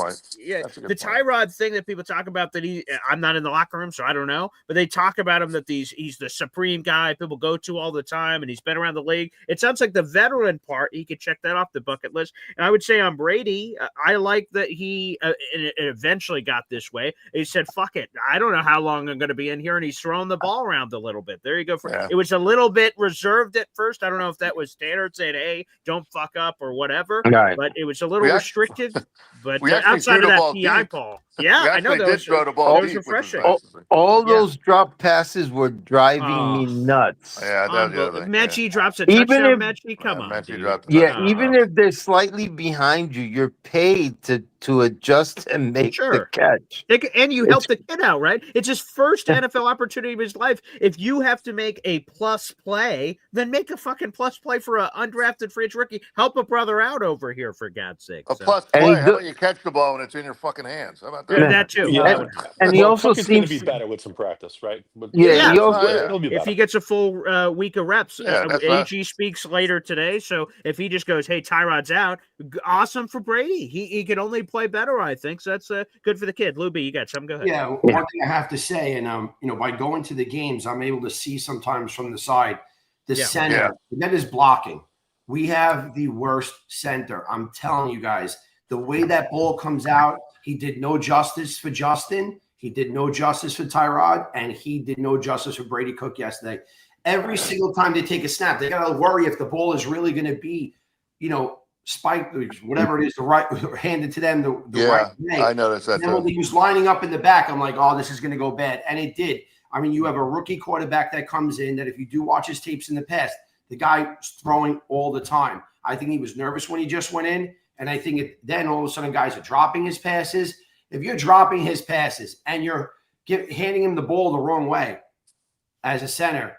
the Tyrod thing that people talk about that I'm not in the locker room, so I don't know, but they talk about him that he's the supreme guy people go to all the time, and he's been around the league. It sounds like the veteran part, he could check that off the bucket list. And I would say on Brady, I like that he it eventually got this way. He said, fuck it, I don't know how long I'm going to be in here, and he's throwing the ball around a little bit. There you go. It was a little bit reserved at first. I don't know if that was standard saying, hey, don't fuck up or whatever, but it was a little restricted. But outside of that PI call, I know that was throw the ball deep, refreshing. All those drop passes were driving me nuts. Yeah, that's the other thing. Mechie drops a touchdown. Mechie, come on. Even if they're slightly behind you, you're paid to adjust and make the catch. And you help the kid out, right? It's his first NFL opportunity of his life. If you have to make a plus play, then make a fucking plus play for an undrafted free agent rookie. Help a brother out over here, for God's sake. A plus play. How about you catch the ball when it's in your fucking hands? How about that? Yeah, that too. Yeah. And he also seems seems to be better with some practice, right? But he'll be if he gets a full week of reps. AG speaks later today, so if he just goes, hey, Tyrod's out, awesome for Brady. He can only play better, I think. So that's good for the kid. Luby, you got some? Go ahead. Yeah, one thing I have to say, and by going to the games, I'm able to see sometimes from the side the center that is blocking. We have the worst center. I'm telling you guys, the way that ball comes out, he did no justice for Justin. He did no justice for Tyrod, and he did no justice for Brady Cook yesterday. Every single time they take a snap, they got to worry if the ball is really going to be, spiked, whatever it is, the right handed to them the right way. I noticed that. And when he was lining up in the back, I'm like, oh, this is going to go bad, and it did. I mean, you have a rookie quarterback that comes in that if you do watch his tapes in the past, the guy is throwing all the time. I think he was nervous when he just went in, and I think then all of a sudden guys are dropping his passes. If you're dropping his passes and you're handing him the ball the wrong way as a center,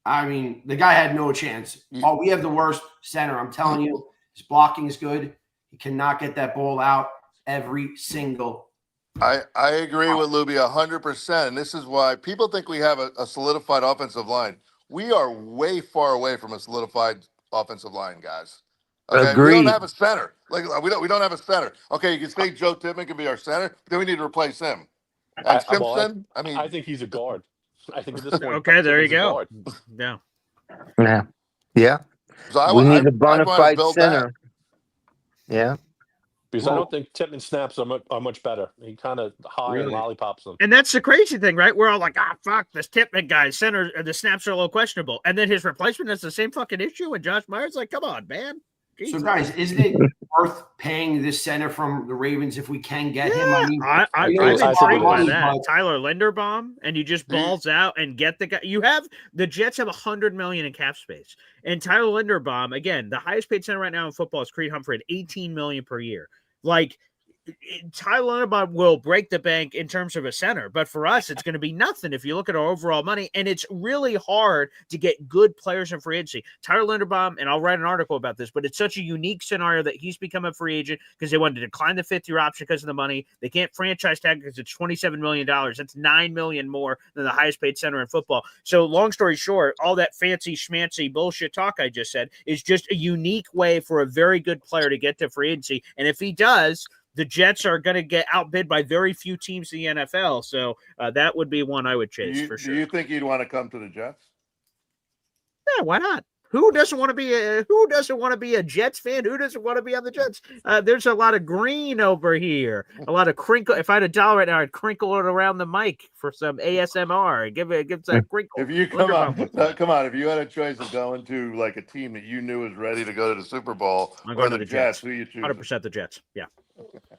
I mean, the guy had no chance. Oh, we have the worst center. I'm telling you, his blocking is good. He cannot get that ball out every single. I agree with Luby 100%. And this is why people think we have a solidified offensive line. We are way far away from a solidified offensive line, guys. Okay? Agreed. We don't have a center. Like we don't have a center. Okay, you can say Joe Tippmann can be our center, but then we need to replace him. And Simpson, I think he's a guard. I think at this point. Okay, there you go. Yeah. So we need a bona fide center. Yeah. Because I don't think Tippmann snaps are much better. He kind of and lollipops them. And that's the crazy thing, right? We're all like, fuck, this Tippmann guy, center, the snaps are a little questionable. And then his replacement has the same fucking issue, and Josh Myers like, come on, man. So, guys, isn't it worth paying this center from the Ravens if we can get him? I mean, I'm it's a lot of intrigued by money, that. but Tyler Linderbaum, and you just balls out and get the guy. The Jets have $100 million in cap space, and Tyler Linderbaum, again, the highest paid center right now in football is Creed Humphrey at $18 million per year. Like, Tyler Linderbaum will break the bank in terms of a center, but for us, it's going to be nothing if you look at our overall money, and it's really hard to get good players in free agency. Tyler Linderbaum, and I'll write an article about this, but it's such a unique scenario that he's become a free agent because they wanted to decline the fifth-year option because of the money. They can't franchise tag because it's $27 million. That's $9 million more than the highest paid center in football. So long story short, all that fancy schmancy bullshit talk I just said is just a unique way for a very good player to get to free agency, and if he does, the Jets are going to get outbid by very few teams in the NFL, so that would be one I would chase for sure. Do you think you'd want to come to the Jets? Yeah, why not? Who doesn't want to be a Jets fan? Who doesn't want to be on the Jets? There's a lot of green over here, a lot of crinkle. If I had $1 right now, I'd crinkle it around the mic for some ASMR. Give that crinkle. If you come on, if you had a choice of going to like a team that you knew was ready to go to the Super Bowl or the Jets, who you choose? 100% the Jets. Yeah.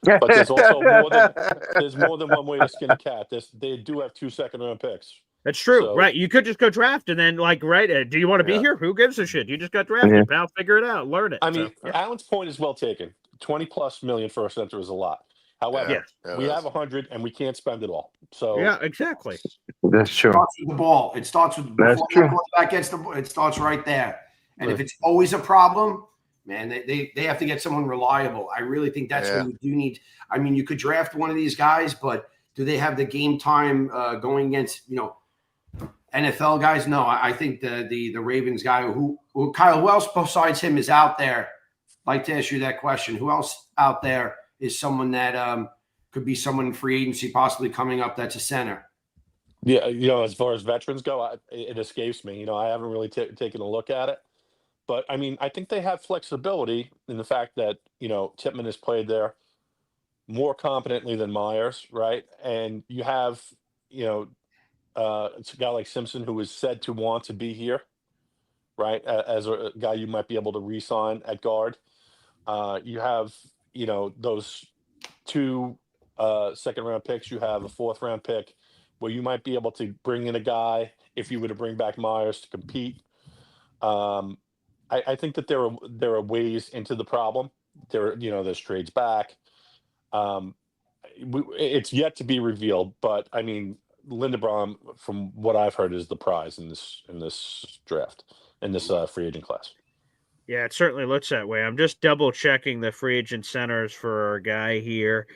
But there's also more than one way to skin a cat. They do have 2 second-round picks. That's true, right? You could just go draft and then, do you want to be here? Who gives a shit? You just got drafted, pal. Figure it out, learn it. I mean, Allen's point is well taken. $20+ million for a center is a lot. However, we have 100 and we can't spend it all. So yeah, exactly. That's true. It starts with the ball. It starts with That's before true. the quarterback gets the ball. It starts right there. And if it's always a problem, man, they have to get someone reliable. I really think that's what you do need. I mean, you could draft one of these guys, but do they have the game time going against NFL guys? No, I think the Ravens guy who Kyle, who else besides him is out there? I'd like to ask you that question. Who else out there is someone that could be someone in free agency possibly coming up that's a center? Yeah, as far as veterans go, it escapes me. I haven't really taken a look at it. But, I mean, I think they have flexibility in the fact that, Tippmann has played there more competently than Myers, right? And you have, it's a guy like Simpson who is said to want to be here, right? As a guy you might be able to re-sign at guard. You have, those 2 second-round picks. You have a 4th-round pick where you might be able to bring in a guy if you were to bring back Myers to compete. I think that there are ways into the problem. There's trades back. It's yet to be revealed, but I mean, Linderbaum, from what I've heard, is the prize in this draft, in this free agent class. Yeah, it certainly looks that way. I'm just double checking the free agent centers for our guy here.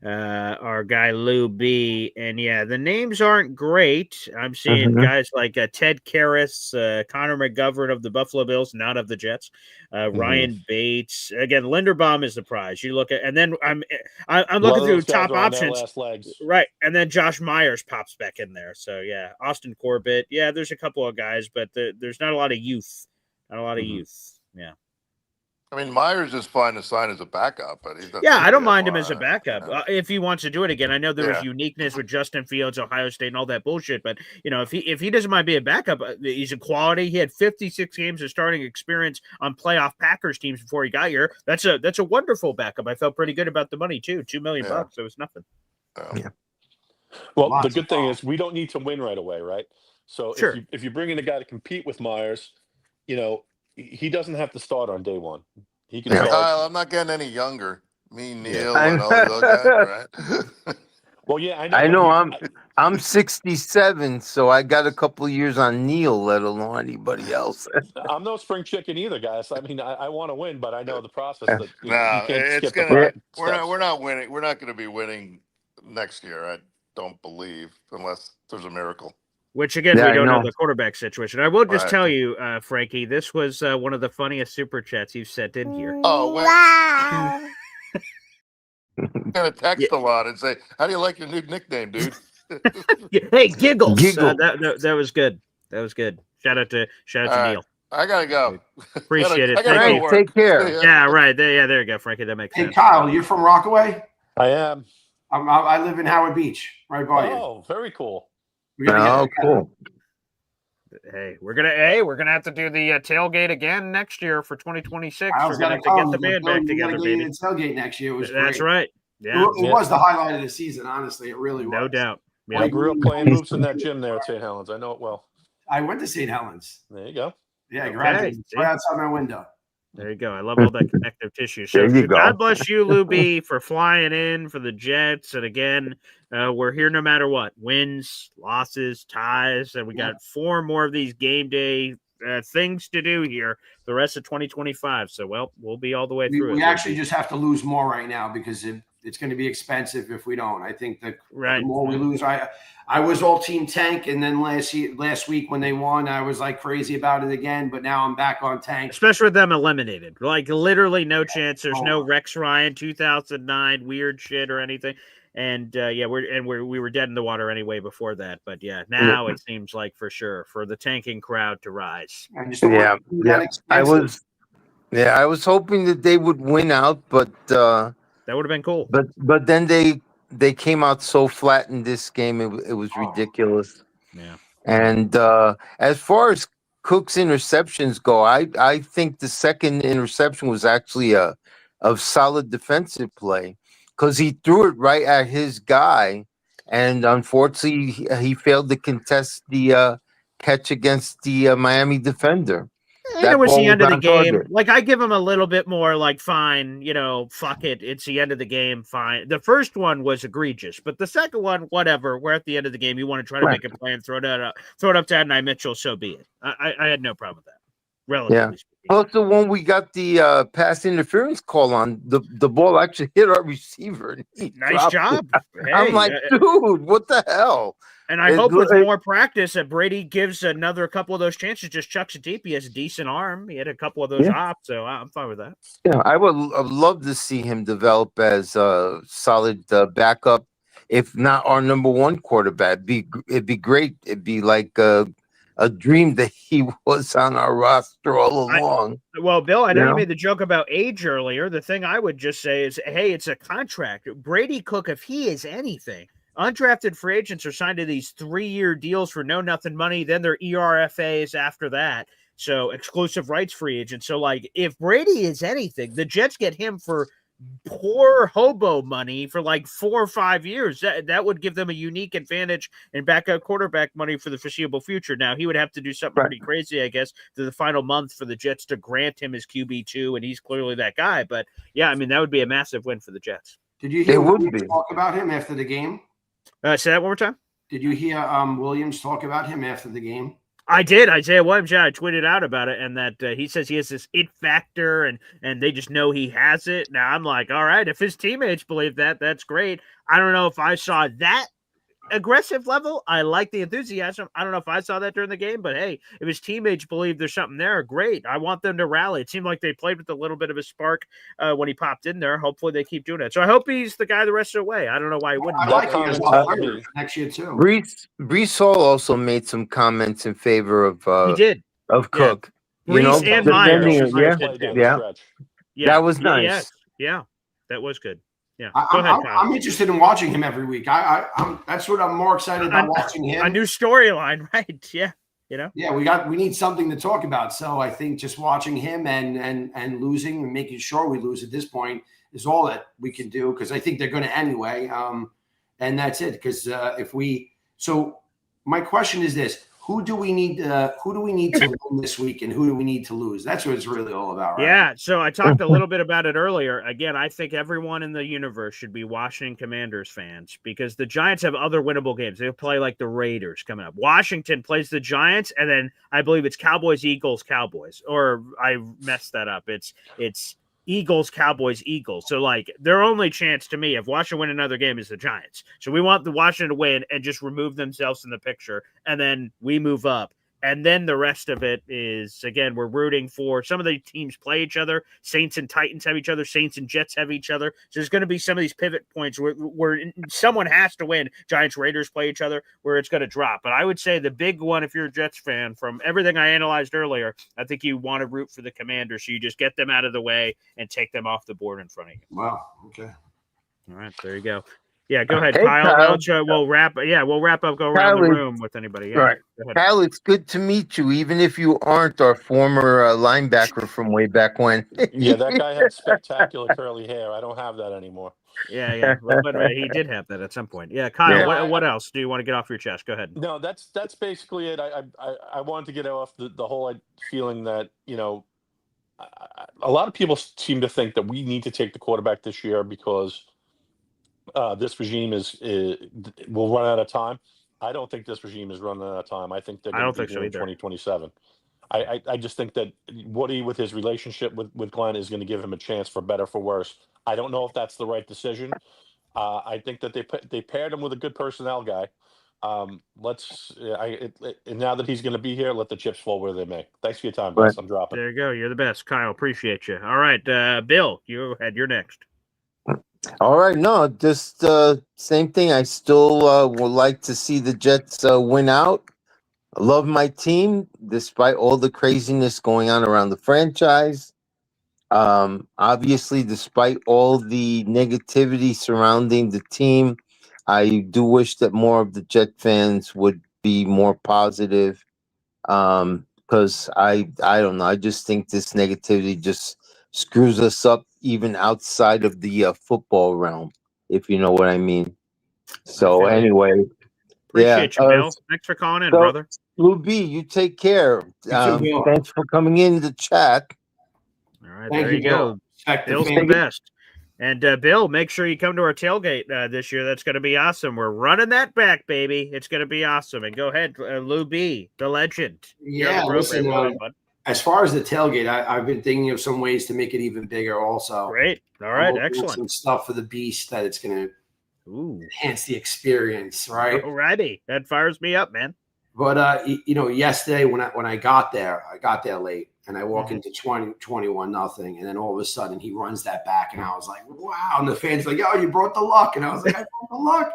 Our guy Lou B, and the names aren't great. I'm seeing guys like Ted Karras, Connor McGovern of the Buffalo Bills, not of the Jets. Ryan Bates. Again, Linderbaum is the prize. You look at, and then I'm looking through top options, right? And then Josh Myers pops back in there. So Austin Corbett. Yeah, there's a couple of guys, but there's not a lot of youth. Not a lot of youth. Yeah. I mean, Myers is fine to sign as a backup, but I don't mind him as a backup if he wants to do it again. I know there was uniqueness with Justin Fields, Ohio State, and all that bullshit. But if he doesn't mind being a backup, he's a quality. He had 56 games of starting experience on playoff Packers teams before he got here. That's a wonderful backup. I felt pretty good about the money too. $2 million bucks. It was nothing. Yeah. Well, the good thing is we don't need to win right away, right? So if you bring in a guy to compete with Myers, he doesn't have to start on day one. He can start. Kyle, I'm not getting any younger. Me, Neil, and all those guys, right? Well, yeah, I know. I'm 67, so I got a couple of years on Neil, let alone anybody else. I'm no spring chicken either, guys. I mean, I want to win, but I know the process that you can't it's skip we're not winning. We're not going to be winning next year. I don't believe, unless there's a miracle. Which, again, we don't know the quarterback situation. I will just tell you, Frankie, this was one of the funniest super chats you've sent in here. Oh, wow. I'm going to text a lot and say, how do you like your new nickname, dude? Hey, Giggles. That was good. That was good. Shout out to Neil. I got to go. Appreciate it. Thank you. Take care. Yeah, right. There you go, Frankie. That makes sense. Hey, Kyle, you're from Rockaway? I am. I live in Howard Beach, right by you. Oh, very cool. Oh, cool. Hey, we're gonna have to do the tailgate again next year for 2026. I We're was gonna gonna have to get the come. band back together, baby. Tailgate next year. It was That's great. right. Yeah, It was the highlight of the season. Honestly, it really was. No doubt. Yeah. I grew up playing hoops in that gym there at St. Helens. I know it well. I went to St. Helens. There you go. Yeah, I graduated right outside my window. There you go. I love all that connective tissue. So There you go. God bless you, Lou B, for flying in for the Jets. And again, we're here no matter what. Wins, losses, ties. And we got 4 more of these game day things to do here the rest of 2025. So, we'll be all the way through it. We actually just have to lose more right now because it's going to be expensive if we don't. I think the more we lose, I was all team Tank, and then last week when they won, I was like crazy about it again. But now I'm back on Tank, especially with them eliminated. Like literally no chance. There's no Rex Ryan 2009 weird shit or anything. And we were dead in the water anyway before that. But now it seems like for sure for the tanking crowd to rise. I was hoping that they would win out, but that would have been cool. But then they came out so flat in this game, it was ridiculous. Yeah. And as far as Cook's interceptions go, I think the second interception was actually a solid defensive play because he threw it right at his guy, and unfortunately he failed to contest the catch against the Miami defender. And it was the end of the game. Like, I give him a little bit more, like, fine, fuck it. It's the end of the game. Fine. The first one was egregious, but the second one, whatever. We're at the end of the game. You want to try to make a plan, throw it up to Adonai Mitchell, so be it. I had no problem with that. Relatively speaking. Plus, the one we got the pass interference call on, the ball actually hit our receiver. Nice job. Hey, I'm like, dude, what the hell? And I hope with more practice that Brady gives another couple of those chances, just chucks it deep. He has a decent arm. He had a couple of those ops, so I'm fine with that. Yeah, I would love to see him develop as a solid backup, if not our number one quarterback. It'd be great. It'd be like a dream that he was on our roster all along. Bill, I know you made the joke about age earlier. The thing I would just say is, hey, it's a contract. Brady Cook, if he is anything, undrafted free agents are signed to these 3-year deals for nothing money. Then they're ERFAs after that. So exclusive rights free agents. So like if Brady is anything, the Jets get him for poor hobo money for like 4 or 5 years. That would give them a unique advantage in backup quarterback money for the foreseeable future. Now he would have to do something pretty crazy, I guess, to the final month for the Jets to grant him his QB2, and he's clearly that guy. But yeah, I mean that would be a massive win for the Jets. Did you hear Williams talk about him after the game? Say that one more time. Did you hear Williams talk about him after the game? I did. Isaiah Williams, I tweeted out about it, and that he says he has this it factor, and they just know he has it. Now, I'm like, all right, if his teammates believe that, that's great. I don't know if I saw that aggressive level. I like the enthusiasm. I don't know if I saw that during the game, but hey, if his teammates believe there's something there, great. I want them to rally. It seemed like they played with a little bit of a spark when he popped in there. Hopefully they keep doing it. So I hope he's the guy the rest of the way. I don't know why he wouldn't. I like him as well next year too. Brees Hall also made some comments in favor of he did of Cook. Brees and Myers. That was nice. Yeah, that was good. Yeah, I'm interested in watching him every week. That's what I'm more excited about watching him. A new storyline, right? Yeah, Yeah, we need something to talk about. So I think just watching him and losing and making sure we lose at this point is all that we can do because I think they're going to anyway. And that's it. Because my question is this: who do we need to win this week, and who do we need to lose? That's what it's really all about, right? Yeah. So I talked a little bit about it earlier. Again, I think everyone in the universe should be Washington Commanders fans because the Giants have other winnable games. They play like the Raiders coming up. Washington plays the Giants, and then I believe it's Cowboys, Eagles, Cowboys, or I messed that up. It's Eagles, Cowboys, Eagles. So, like, their only chance to me, if Washington win another game, is the Giants. So we want the Washington to win and just remove themselves from the picture, and then we move up. And then the rest of it is, again, we're rooting for some of the teams play each other. Saints and Titans have each other. Saints and Jets have each other. So there's going to be some of these pivot points where someone has to win. Giants, Raiders play each other where it's going to drop. But I would say the big one, if you're a Jets fan, from everything I analyzed earlier, I think you want to root for the Commanders. So you just get them out of the way and take them off the board in front of you. Wow. Okay. All right. There you go. Yeah, go ahead, Hey, Kyle. Kyle. We'll wrap. Yeah, we'll wrap up. Go around the room with anybody. Yeah, Right. go ahead. Kyle, it's good to meet you, even if you aren't our former linebacker from way back when. Yeah, that guy had spectacular curly hair. I don't have that anymore. Yeah. Well, but he did have that at some point. Yeah, Kyle. No, what else do you want to get off your chest? Go ahead. No, that's basically it. I wanted to get off the whole feeling that a lot of people seem to think that we need to take the quarterback this year because this regime will run out of time. I don't think this regime is running out of time. I think they're going to be here in 2027. I just think that Woody, with his relationship with Glenn, is going to give him a chance for better, for worse. I don't know if that's the right decision. I think that they paired him with a good personnel guy. And now that he's going to be here, let the chips fall where they may. Thanks for your time, guys. I'm dropping. There you go. You're the best, Kyle. Appreciate you. All right, Bill, you're next. All right, no, just same thing. I still would like to see the Jets win out. I love my team, despite all the craziness going on around the franchise. Obviously, despite all the negativity surrounding the team, I do wish that more of the Jet fans would be more positive. Because I don't know. I just think this negativity just screws us up even outside of the football realm, if you know what I mean. So anyway, Appreciate you, Bill. Thanks for calling in, brother. Lou B, you take care. Thanks for coming in the chat. All right, there you go. Bill's the best. And Bill, make sure you come to our tailgate this year. That's going to be awesome. We're running that back, baby. It's going to be awesome. And go ahead, Lou B, the legend. Yeah, listen, as far as the tailgate, I've been thinking of some ways to make it even bigger also. Great. All right, excellent. Some stuff for the beast that it's going to enhance the experience, right? Alrighty. That fires me up, man. But, yesterday when I got there late. And I walk into 21-0, and then all of a sudden he runs that back, and I was like, "Wow!" And the fans like, "Oh, you brought the luck," and I was like, "I brought the luck,"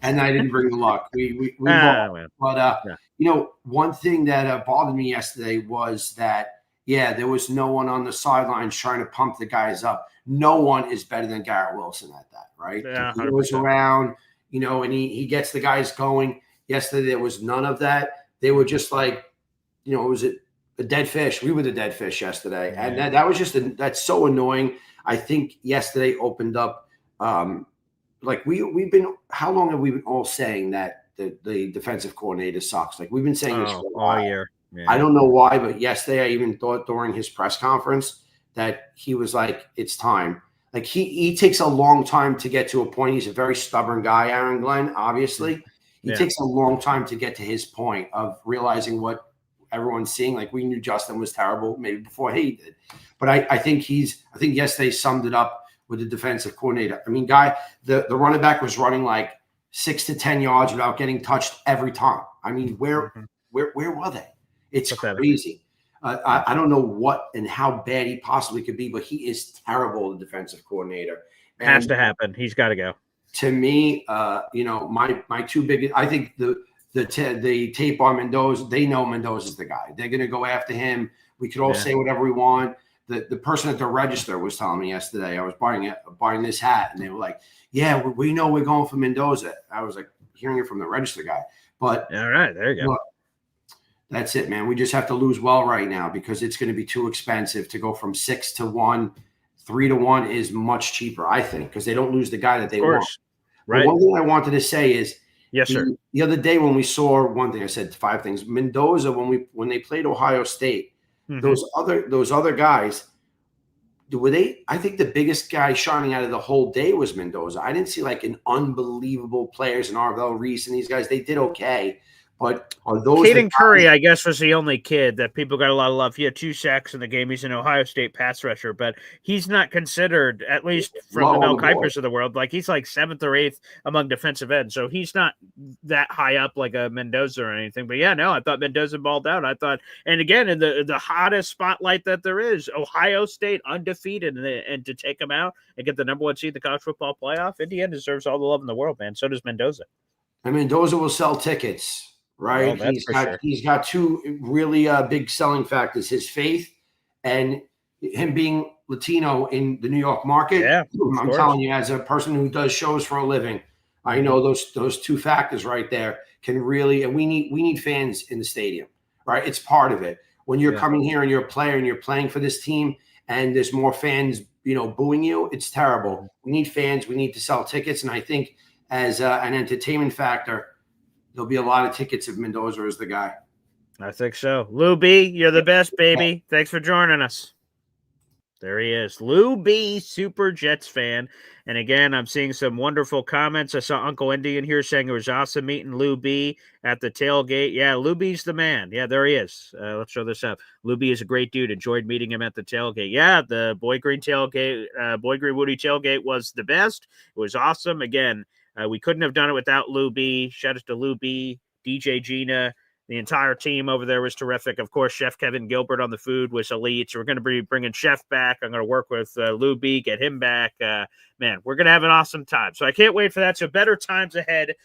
and I didn't bring the luck. We but one thing that bothered me yesterday was that there was no one on the sidelines trying to pump the guys up. No one is better than Garrett Wilson at that, right? Yeah, he goes around, and he gets the guys going. Yesterday there was none of that. They were just like, was it? The dead fish. We were the dead fish yesterday, and that was that's so annoying. I think yesterday opened up, we've been. How long have we been all saying that the defensive coordinator sucks? Like we've been saying this for a while. All year. Yeah. I don't know why, but yesterday I even thought during his press conference that he was like, "It's time." Like he takes a long time to get to a point. He's a very stubborn guy, Aaron Glenn. Obviously, he takes a long time to get to his point of realizing what everyone's seeing. Like we knew Justin was terrible maybe before he did, but I think yesterday summed it up with the defensive coordinator. I mean, the running back was running like 6 to 10 yards without getting touched every time. I mean, where were they? It's crazy. I don't know what and how bad he possibly could be, but he is terrible, the defensive coordinator. Has to happen. He's got to go. To me, my two biggest, I think the tape on Mendoza, they know Mendoza's the guy. They're going to go after him. We could all say whatever we want. The person at the register was telling me yesterday, I was buying this hat, and they were like, "Yeah, we know we're going for Mendoza." I was like hearing it from the register guy. But all right, there you go. Look, that's it, man. We just have to lose well right now because it's going to be too expensive to go from 6-1. 3-1 is much cheaper, I think, because they don't lose the guy that they want. Right. But one thing I wanted to say is, yes, sir. The other day when we saw one thing, I said 5 things. Mendoza, when they played Ohio State, those other guys, were they? I think the biggest guy shining out of the whole day was Mendoza. I didn't see like an unbelievable players in Arvell Reese and these guys. They did okay. But are those Caden Curry, I guess, was the only kid that people got a lot of love. He had 2 sacks in the game. He's an Ohio State pass rusher, but he's not considered, at least from the Mel Kipers of the world, like he's like 7th or 8th among defensive ends. So he's not that high up like a Mendoza or anything. But yeah, no, I thought Mendoza balled out. I thought, and again, in the hottest spotlight that there is, Ohio State undefeated, and to take them out and get the number 1 seed in the college football playoff, Indiana deserves all the love in the world, man. So does Mendoza. And Mendoza will sell tickets. Right, he's got 2 really big selling factors: his faith and him being Latino in the New York market. Yeah, I'm telling you, as a person who does shows for a living, I know those two factors right there can really, and we need fans in the stadium, right? It's part of it. When you're coming here and you're a player and you're playing for this team and there's more fans, booing you, it's terrible. We need fans. We need to sell tickets. And I think as an entertainment factor, there'll be a lot of tickets if Mendoza is the guy. I think so. Lou B, you're the best, baby. Thanks for joining us. There he is. Lou B, Super Jets fan. And again, I'm seeing some wonderful comments. I saw Uncle Indian here saying it was awesome meeting Lou B at the tailgate. Yeah, Lou B's the man. Yeah, there he is. Let's show this up. Lou B is a great dude. Enjoyed meeting him at the tailgate. Yeah, the Boy Green tailgate, Boy Green Woody tailgate was the best. It was awesome. Again, we couldn't have done it without Lou B. Shout out to Lou B, DJ Gina. The entire team over there was terrific. Of course, Chef Kevin Gilbert on the food was elite. So we're going to be bringing Chef back. I'm going to work with Lou B, get him back. Man, we're going to have an awesome time. So I can't wait for that. So better times ahead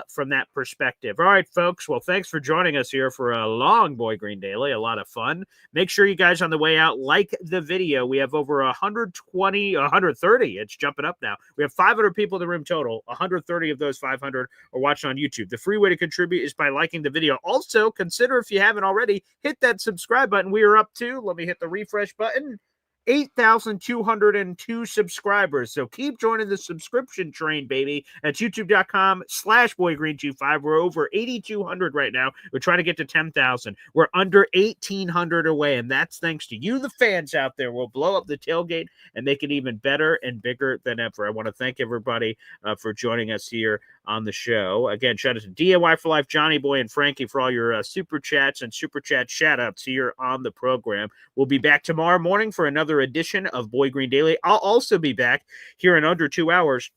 from that perspective. All right, folks. Well, thanks for joining us here for a long Boy Green Daily. A lot of fun. Make sure you guys on the way out like the video. We have over 130. It's jumping up now. We have 500 people in the room total. 130 of those 500 are watching on YouTube. The free way to contribute is by liking the video. Also, consider, if you haven't already, hit that subscribe button. We are up to, let me hit the refresh button, 8,202 subscribers. So keep joining the subscription train, baby, at youtube.com/boygreen25. We're over 8,200 right now. We're trying to get to 10,000. We're under 1,800 away, and that's thanks to you, the fans out there. We'll blow up the tailgate and make it even better and bigger than ever. I want to thank everybody for joining us here on the show. Again, shout out to DIY for Life, Johnny Boy, and Frankie for all your super chats and super chat shout outs here on the program. We'll be back tomorrow morning for another edition of Boy Green Daily. I'll also be back here in under 2 hours.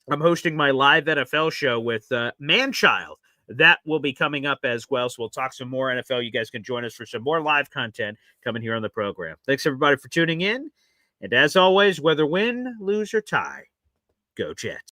I'm hosting my live NFL show with Manchild. That will be coming up as well. So we'll talk some more NFL. You guys can join us for some more live content coming here on the program. Thanks, everybody, for tuning in. And as always, whether win, lose, or tie, go Jets.